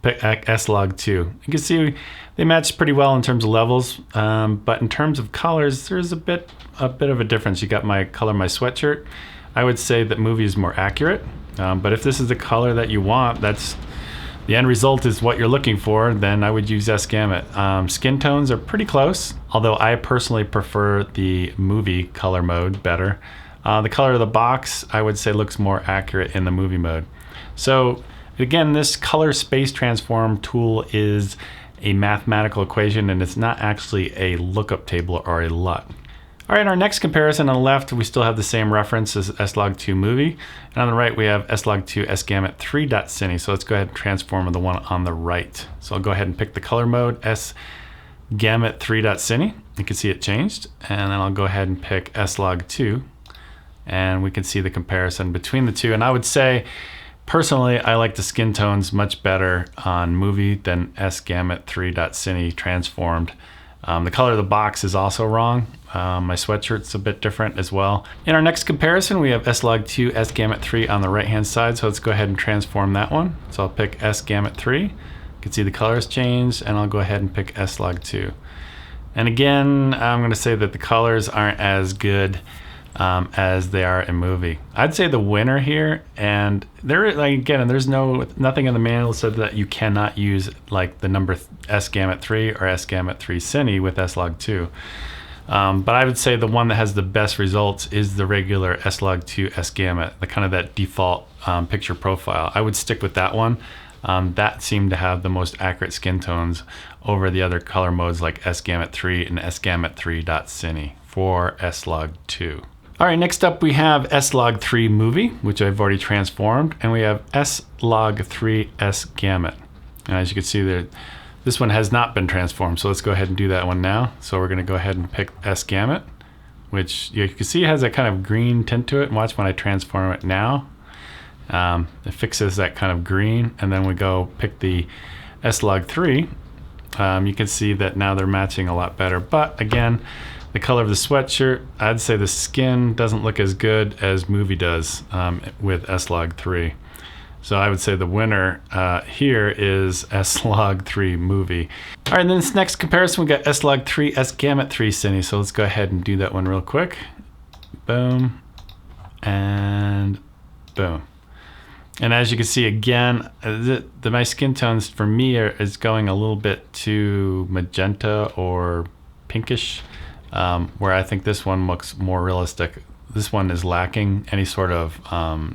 pick SLog 2. You can see they match pretty well in terms of levels, but in terms of colors, there's a bit of a difference. You got my color, my sweatshirt. I would say that movie is more accurate, but if this is the color that you want, that's the end result is what you're looking for, then I would use S gamut. Skin tones are pretty close, although I personally prefer the movie color mode better. The color of the box, I would say, looks more accurate in the movie mode. So again, this color space transform tool is a mathematical equation, and it's not actually a lookup table or a LUT. All right, our next comparison on the left, we still have the same reference as SLog 2 movie. And on the right, we have SLog 2 S gamut 3.cine. So let's go ahead and transform the one on the right. So I'll go ahead and pick the color mode S gamut 3.cine. you can see it changed, and then I'll go ahead and pick SLog 2, and we can see the comparison between the two. And I would say, personally, I like the skin tones much better on movie than sgamut3.cine transformed. The color of the box is also wrong. My sweatshirt's a bit different as well. In our next comparison, we have SLog 2, sgamut3 on the right-hand side, so let's go ahead and transform that one. So I'll pick sgamut3. You can see the colors changed, and I'll go ahead and pick SLog 2. And again, I'm going to say that the colors aren't as good as they are in movie. I'd say the winner here, and there's nothing in the manual said that you cannot use like the number sgamut3 or sgamut3 cine with SLog 2. But I would say the one that has the best results is the regular SLog 2 sgamut, the kind of that default picture profile. I would stick with that one. That seemed to have the most accurate skin tones over the other color modes like sgamut3 and sgamut3.cine for SLog 2. All right, next up we have SLog 3 movie, which I've already transformed, and we have SLog 3 sgamut. And as you can see there, this one has not been transformed, so let's go ahead and do that one now. So we're gonna go ahead and pick sgamut, which you can see has that kind of green tint to it, and watch when I transform it now. It fixes that kind of green, and then we go pick the SLog 3. You can see that now they're matching a lot better, but again, the color of the sweatshirt, I'd say the skin doesn't look as good as movie does with SLog 3. So I would say the winner here is SLog 3 movie. All right, and then this next comparison, we got SLog 3 sgamut3 cine. So let's go ahead and do that one real quick. Boom, and boom. And as you can see, again, my skin tones for me is going a little bit too magenta or pinkish, where I think this one looks more realistic. This one is lacking any sort of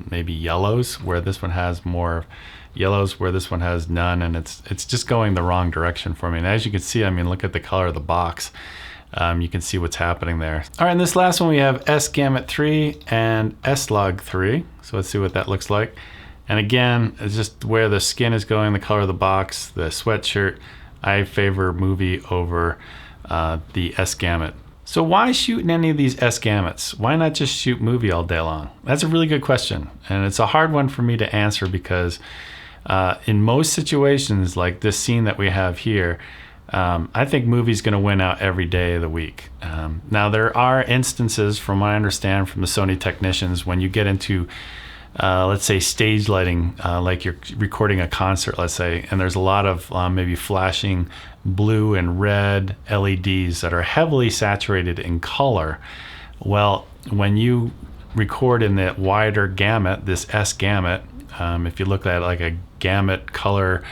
maybe yellows, where this one has more yellows, where this one has none, and it's just going the wrong direction for me. And as you can see, I mean, look at the color of the box. You can see what's happening there. All right, in this last one, we have sgamut3 and SLog 3. So let's see what that looks like. And again, it's just where the skin is going, the color of the box, the sweatshirt. I favor movie over the sgamut. So why shoot in any of these sgamuts? Why not just shoot movie all day long? That's a really good question. And it's a hard one for me to answer because in most situations like this scene that we have here, I think movie's gonna win out every day of the week. Now there are instances, from what I understand from the Sony technicians, when you get into let's say stage lighting, like you're recording a concert, let's say, and there's a lot of maybe flashing blue and red LEDs that are heavily saturated in color. Well, when you record in the wider gamut, this sgamut, if you look at like a gamut color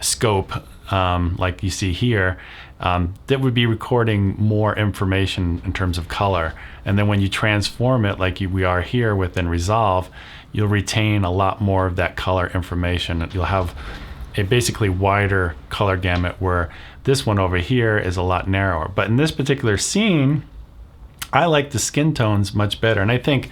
scope, like you see here, that would be recording more information in terms of color. And then when you transform it like we are here within Resolve, you'll retain a lot more of that color information. You'll have a basically wider color gamut, where this one over here is a lot narrower. But in this particular scene, I like the skin tones much better. And I think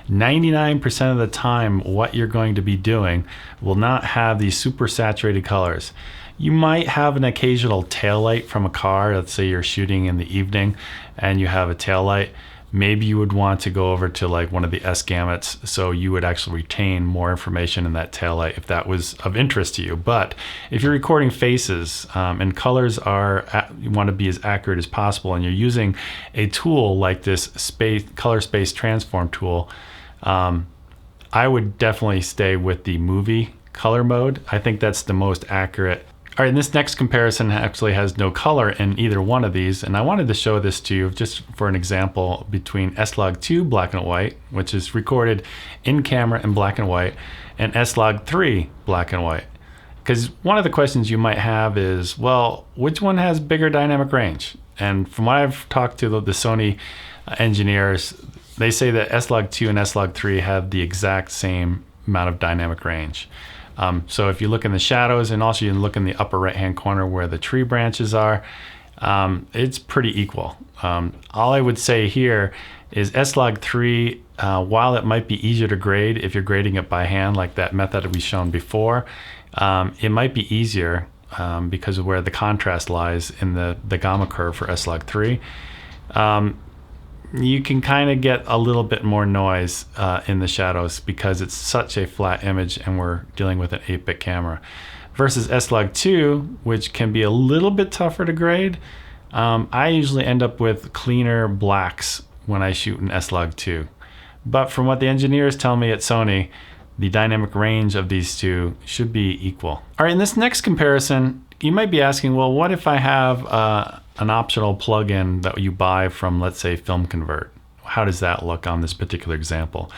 99% of the time, what you're going to be doing will not have these super saturated colors. You might have an occasional tail light from a car. Let's say you're shooting in the evening and you have a tail light. Maybe you would want to go over to like one of the sgamuts, so you would actually retain more information in that tail light if that was of interest to you. But if you're recording faces and colors you want to be as accurate as possible, and you're using a tool like this color space transform tool, I would definitely stay with the movie color mode. I think that's the most accurate. All right, and this next comparison actually has no color in either one of these, and I wanted to show this to you just for an example between SLog 2 black and white, which is recorded in camera in black and white, and SLog 3 black and white. Because one of the questions you might have is, well, which one has bigger dynamic range? And from what I've talked to the Sony engineers, they say that SLog 2 and SLog 3 have the exact same amount of dynamic range. So if you look in the shadows, and also you look in the upper right hand corner where the tree branches are, it's pretty equal. All I would say here is SLog 3, while it might be easier to grade if you're grading it by hand like that method that we've shown before, it might be easier because of where the contrast lies in the gamma curve for SLog 3. you can kind of get a little bit more noise in the shadows because it's such a flat image and we're dealing with an 8-bit camera. Versus SLog 2, which can be a little bit tougher to grade, I usually end up with cleaner blacks when I shoot in SLog 2. But from what the engineers tell me at Sony, the dynamic range of these two should be equal. All right, in this next comparison, you might be asking, well, what if I have an optional plugin that you buy from, let's say, Film Convert? How does that look on this particular example?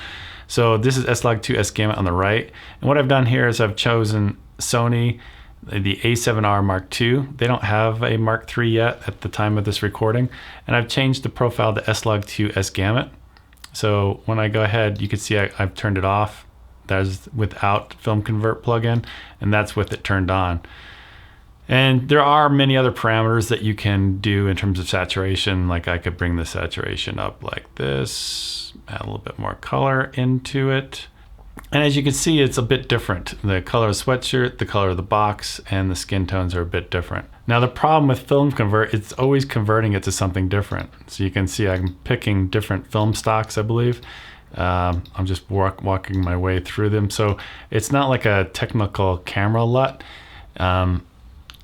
So this is SLog 2 S Gamut on the right. And what I've done here is I've chosen Sony, the a7R Mark II. They don't have a Mark III yet at the time of this recording. And I've changed the profile to SLog 2 S Gamut. So when I go ahead, you can see I've turned it off. That's without Film Convert plugin, and that's with it turned on. And there are many other parameters that you can do in terms of saturation. Like I could bring the saturation up like this, add a little bit more color into it. And as you can see, it's a bit different. The color of the sweatshirt, the color of the box, and the skin tones are a bit different. Now the problem with Film Convert, it's always converting it to something different. So you can see I'm picking different film stocks, I believe. I'm just walking my way through them. So it's not like a technical camera LUT.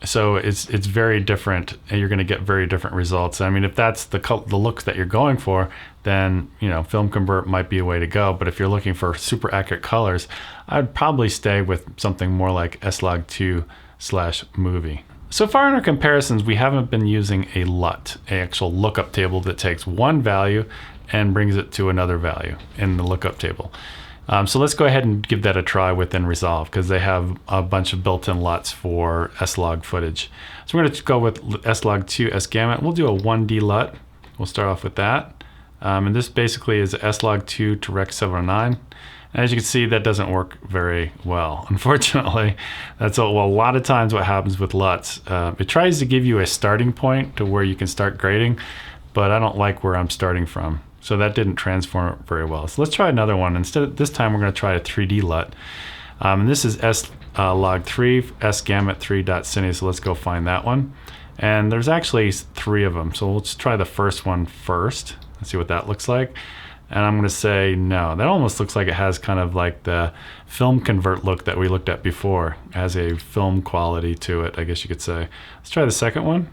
So it's very different, and you're going to get very different results. I mean, if that's the look that you're going for, then Film Convert might be a way to go. But if you're looking for super accurate colors, I'd probably stay with something more like SLog 2/movie. So far in our comparisons, we haven't been using a LUT, an actual lookup table that takes one value and brings it to another value in the lookup table. So let's go ahead and give that a try within Resolve, because they have a bunch of built-in LUTs for SLog footage. So we're going to go with SLog 2 S Gamut. We'll do a 1D LUT. We'll start off with that. And this basically is SLog 2 to Rec 709. And as you can see, that doesn't work very well. Unfortunately, that's a lot of times what happens with LUTs. It tries to give you a starting point to where you can start grading, but I don't like where I'm starting from. So that didn't transform very well. So let's try another one. Instead, this time we're going to try a 3D LUT. And this is SLog 3 S Gamut 3.cine. So let's go find that one. And there's actually 3 of them. So let's try the first one first. Let's see what that looks like. And I'm going to say no. That almost looks like it has kind of like the Film Convert look that we looked at before. It has a film quality to it, I guess you could say. Let's try the second one.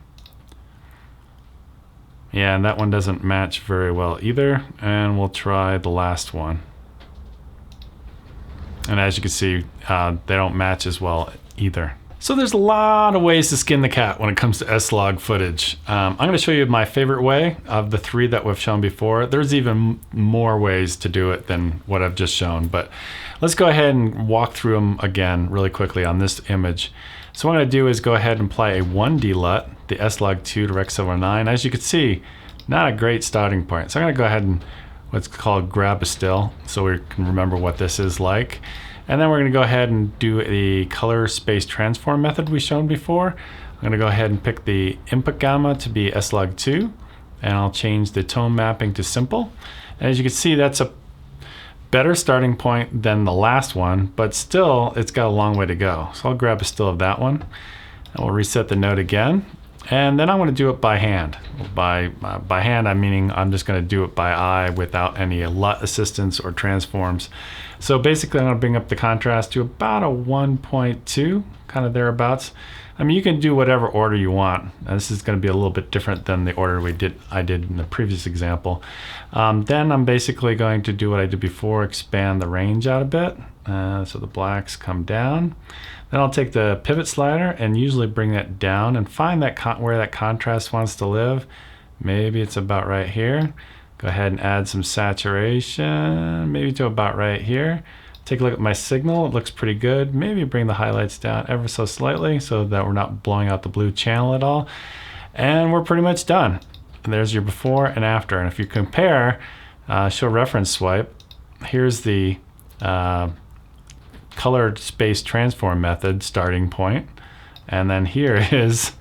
Yeah, and that one doesn't match very well either. And we'll try the last one. And as you can see, they don't match as well either. So there's a lot of ways to skin the cat when it comes to SLog footage. I'm going to show you my favorite way of the 3 that we've shown before. There's even more ways to do it than what I've just shown, but let's go ahead and walk through them again really quickly on this image. So what I'm going to do is go ahead and apply a 1D LUT, the SLog 2 to Rec 709. As you can see, not a great starting point. So I'm going to go ahead and what's called grab a still so we can remember what this is like. And then we're going to go ahead and do the color space transform method we shown before. I'm going to go ahead and pick the input gamma to be SLog 2, and I'll change the tone mapping to simple. And as you can see, that's a better starting point than the last one, but still it's got a long way to go. So I'll grab a still of that one, and we'll reset the node again. And then I'm going to do it by hand. By hand, I'm meaning I'm just going to do it by eye without any LUT assistance or transforms. So basically, I'm going to bring up the contrast to about a 1.2, kind of thereabouts. I mean, you can do whatever order you want. Now, this is going to be a little bit different than the order I did in the previous example. Then I'm basically going to do what I did before, expand the range out a bit. So the blacks come down. Then I'll take the pivot slider and usually bring that down and find that where that contrast wants to live. Maybe it's about right here. Go ahead and add some saturation, maybe to about right here. Take a look at my signal, it looks pretty good. Maybe bring the highlights down ever so slightly so that we're not blowing out the blue channel at all. And we're pretty much done. And there's your before and after. And if you compare, show reference swipe, here's the color space transform method starting point. And then here is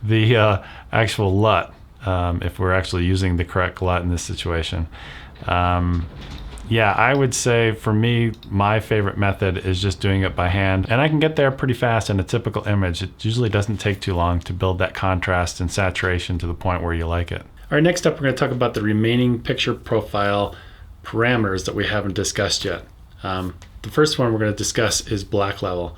the actual LUT. If we're actually using the correct LUT in this situation. Yeah, I would say for me, my favorite method is just doing it by hand. And I can get there pretty fast in a typical image. It usually doesn't take too long to build that contrast and saturation to the point where you like it. All right, next up, we're going to talk about the remaining picture profile parameters that we haven't discussed yet. The first one we're going to discuss is black level.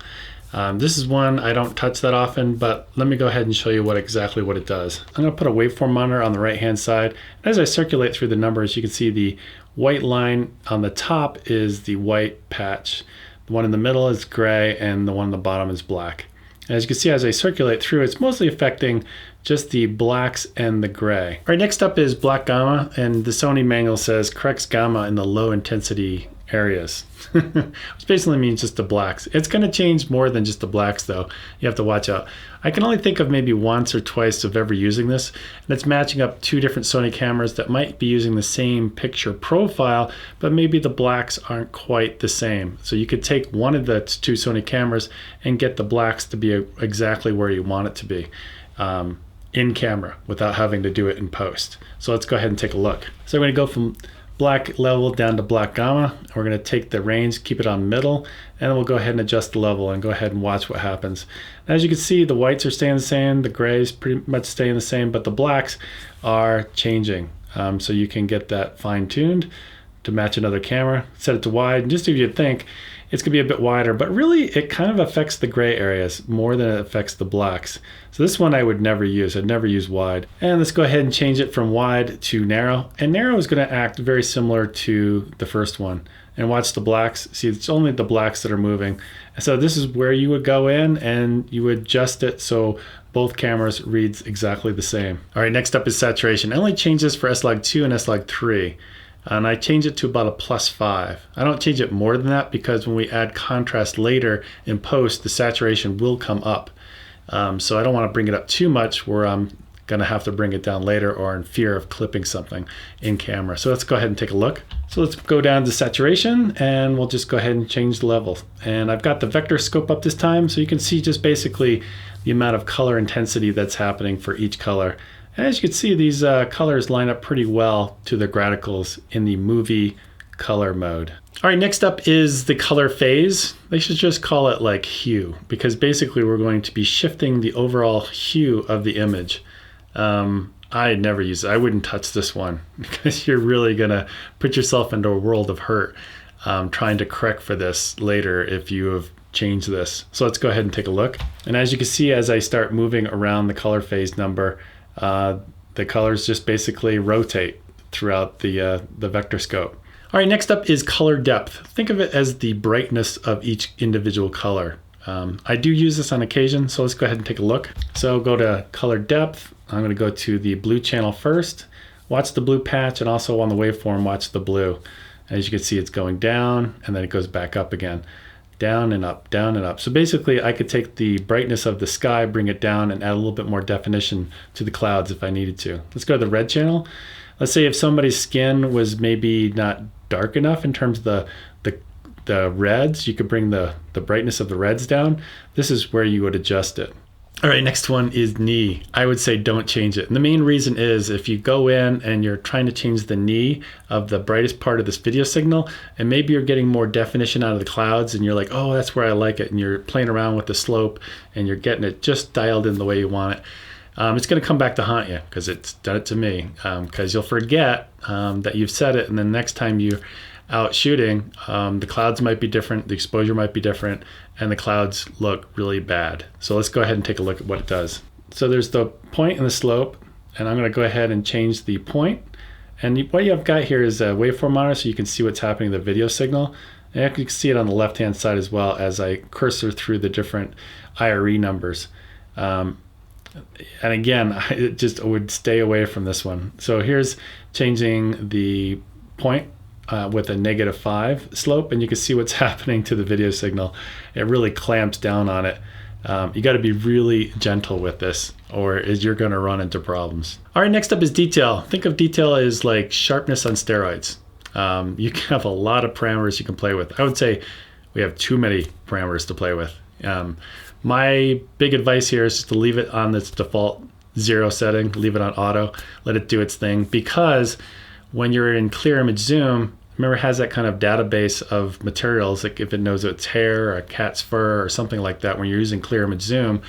This is one I don't touch that often, but let me go ahead and show you exactly what it does. I'm going to put a waveform monitor on the right hand side. And as I circulate through the numbers, you can see the white line on the top is the white patch. The one in the middle is gray, and the one on the bottom is black. And as you can see, as I circulate through, it's mostly affecting just the blacks and the gray. All right, next up is black gamma, and the Sony manual says corrects gamma in the low intensity areas, which basically means just the blacks. It's going to change more than just the blacks though. You have to watch out. I can only think of maybe once or twice of ever using this, and it's matching up two different Sony cameras that might be using the same picture profile, but maybe the blacks aren't quite the same. So you could take one of the two Sony cameras and get the blacks to be exactly where you want it to be in camera without having to do it in post. So let's go ahead and take a look. So I'm going to go from black level down to black gamma. We're going to take the range, keep it on middle, and then we'll go ahead and adjust the level and go ahead and watch what happens. As you can see, the whites are staying the same, the grays pretty much staying the same, but the blacks are changing. So you can get that fine-tuned to match another camera. Set it to wide, and just if you think it's going to be a bit wider, but really it kind of affects the gray areas more than it affects the blacks. So this one I would never use. I'd never use wide. And let's go ahead and change it from wide to narrow. And narrow is going to act very similar to the first one. And watch the blacks. See, it's only the blacks that are moving. And so this is where you would go in and you would adjust it so both cameras reads exactly the same. All right, next up is saturation. I only change this for SLog 2 and SLog 3. And I change it to about a +5. I don't change it more than that because when we add contrast later in post, the saturation will come up. So I don't want to bring it up too much where I'm going to have to bring it down later or in fear of clipping something in camera. So let's go ahead and take a look. So let's go down to saturation and we'll just go ahead and change the level. And I've got the vector scope up this time so you can see just basically the amount of color intensity that's happening for each color. And as you can see, these colors line up pretty well to the graticals in the movie color mode. All right, next up is the color phase. They should just call it like hue, because basically we're going to be shifting the overall hue of the image. I never use it. I wouldn't touch this one because you're really gonna put yourself into a world of hurt trying to correct for this later if you have changed this. So let's go ahead and take a look. And as you can see, as I start moving around the color phase number, the colors just basically rotate throughout the vector scope. All right, next up is color depth. Think of it as the brightness of each individual color. I do use this on occasion, so let's go ahead and take a look. So go to color depth. I'm going to go to the blue channel first. Watch the blue patch, and also on the waveform, watch the blue. As you can see, it's going down, and then it goes back up again. Down and up, down and up. So basically I could take the brightness of the sky, bring it down, and add a little bit more definition to the clouds if I needed to. Let's go to the red channel. Let's say if somebody's skin was maybe not dark enough in terms of the reds, you could bring the brightness of the reds down. This is where you would adjust it. All right, next one is knee. I would say don't change it. And the main reason is if you go in and you're trying to change the knee of the brightest part of this video signal, and maybe you're getting more definition out of the clouds and you're like, oh, that's where I like it. And you're playing around with the slope and you're getting it just dialed in the way you want it. It's going to come back to haunt you because it's done it to me, because you'll forget that you've set it, and then next time you're out shooting, the clouds might be different, the exposure might be different, and the clouds look really bad. So let's go ahead and take a look at what it does. So there's the point and the slope, and I'm going to go ahead and change the point. And what you've got here is a waveform monitor, so you can see what's happening to the video signal. And you can see it on the left-hand side as well as I cursor through the different IRE numbers. And again, I just would stay away from this one. So here's changing the point with a -5 slope, and you can see what's happening to the video signal. It really clamps down on it. You got to be really gentle with this, or you're going to run into problems. All right, next up is detail. Think of detail as like sharpness on steroids. You can have a lot of parameters you can play with. I would say we have too many parameters to play with. My big advice here is just to leave it on this default 0 setting, leave it on auto, let it do its thing, because when you're in clear image zoom, remember it has that kind of database of materials, like if it knows it's hair or a cat's fur or something like that. When you're using clear image zoom,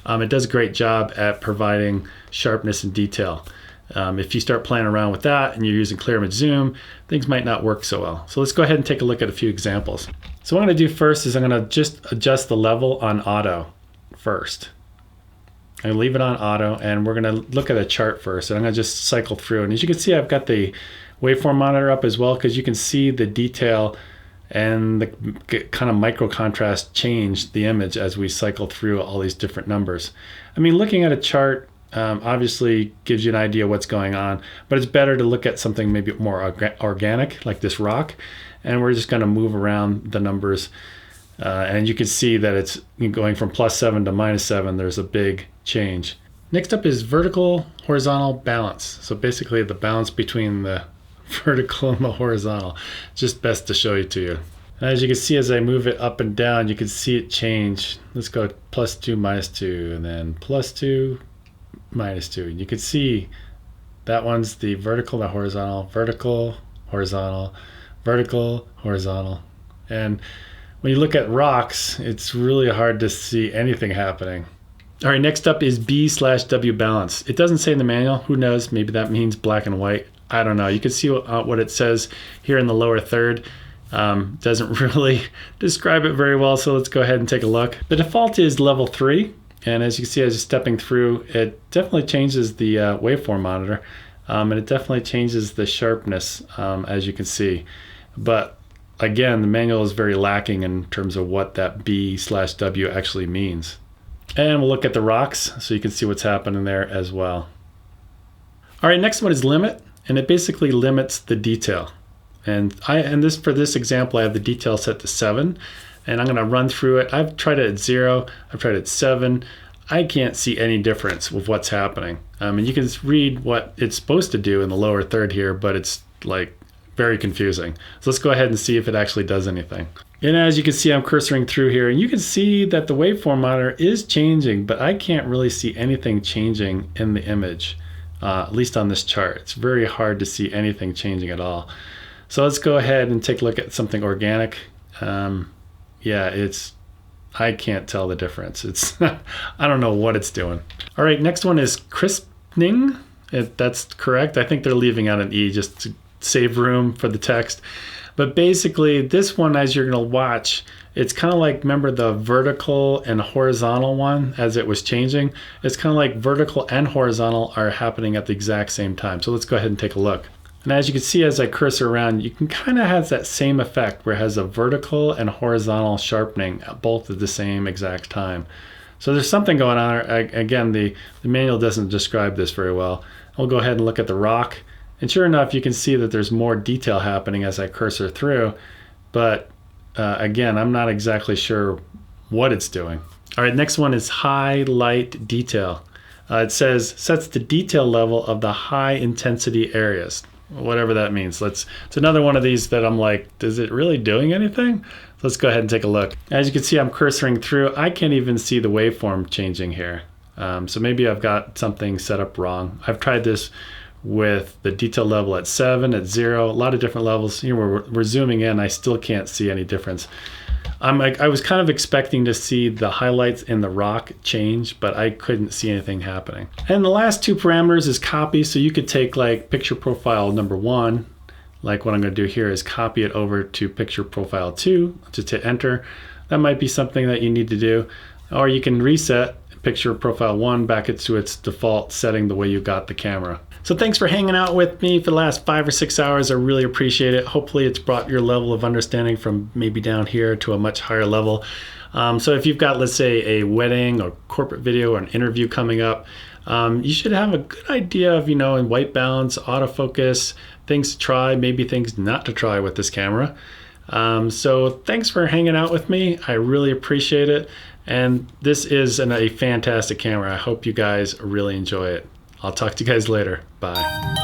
it does a great job at providing sharpness and detail. If you start playing around with that and you're using clear image zoom, things might not work so well. So let's go ahead and take a look at a few examples. So what I'm going to do first is I'm going to just adjust the level on auto first. I'm going to leave it on auto, and we're going to look at a chart first, and I'm going to just cycle through. And as you can see, I've got the waveform monitor up as well, because you can see the detail and the kind of micro contrast change the image as we cycle through all these different numbers. I mean, looking at a chart obviously gives you an idea what's going on, but it's better to look at something maybe more organic, like this rock, and we're just going to move around the numbers, and you can see that it's going from +7 to -7. There's a big change. Next up is vertical horizontal balance. So basically the balance between the vertical and the horizontal. Just best to show it to you. And as you can see, as I move it up and down, you can see it change. Let's go +2, -2, and then +2, -2. And you can see that one's the vertical, the horizontal, vertical, horizontal, vertical, horizontal. And when you look at rocks, it's really hard to see anything happening. All right, next up is B/W balance. It doesn't say in the manual. Who knows? Maybe that means black and white. I don't know. You can see what it says here in the lower third. Doesn't really describe it very well, so let's go ahead and take a look. The default is level 3, and as you can see, as you're stepping through, it definitely changes the waveform monitor, and it definitely changes the sharpness, as you can see. But again, the manual is very lacking in terms of what that B/W actually means. And we'll look at the rocks so you can see what's happening there as well. All right, next one is limit, and it basically limits the detail. And for this example, I have the detail set to 7, and I'm going to run through it. I've tried it at 0, I've tried it at 7. I can't see any difference with what's happening. And you can read what it's supposed to do in the lower third here, but it's like very confusing. So let's go ahead and see if it actually does anything. And as you can see, I'm cursoring through here, and you can see that the waveform monitor is changing, but I can't really see anything changing in the image, at least on this chart. It's very hard to see anything changing at all. So let's go ahead and take a look at something organic. Yeah, I can't tell the difference. I don't know what it's doing. All right, next one is crispning. If that's correct. I think they're leaving out an E just to save room for the text. But basically, this one, as you're going to watch, it's kind of like, remember the vertical and horizontal one as it was changing? It's kind of like vertical and horizontal are happening at the exact same time. So let's go ahead and take a look. And as you can see, as I cursor around, you can kind of have that same effect where it has a vertical and horizontal sharpening both at the same exact time. So there's something going on. Again, the manual doesn't describe this very well. I'll go ahead and look at the rock. And sure enough, you can see that there's more detail happening as I cursor through. But again, I'm not exactly sure what it's doing. All right, next one is highlight detail. It says sets the detail level of the high intensity areas, whatever that means. It's another one of these that I'm like, is it really doing anything? Let's go ahead and take a look. As you can see, I'm cursoring through. I can't even see the waveform changing here. So maybe I've got something set up wrong. I've tried this with the detail level at 7, at 0, a lot of different levels. Here we're zooming in, I still can't see any difference. I was kind of expecting to see the highlights in the rock change, but I couldn't see anything happening. And the last two parameters is copy. So you could take like picture profile number 1, like what I'm going to do here is copy it over to picture profile 2, just hit enter. That might be something that you need to do. Or you can reset picture profile 1 back to its default setting the way you got the camera. So thanks for hanging out with me for the last 5 or 6 hours. I really appreciate it. Hopefully it's brought your level of understanding from maybe down here to a much higher level. So if you've got, let's say, a wedding or corporate video or an interview coming up, you should have a good idea of, in white balance, autofocus, things to try, maybe things not to try with this camera. So thanks for hanging out with me. I really appreciate it. And this is a fantastic camera. I hope you guys really enjoy it. I'll talk to you guys later. Bye.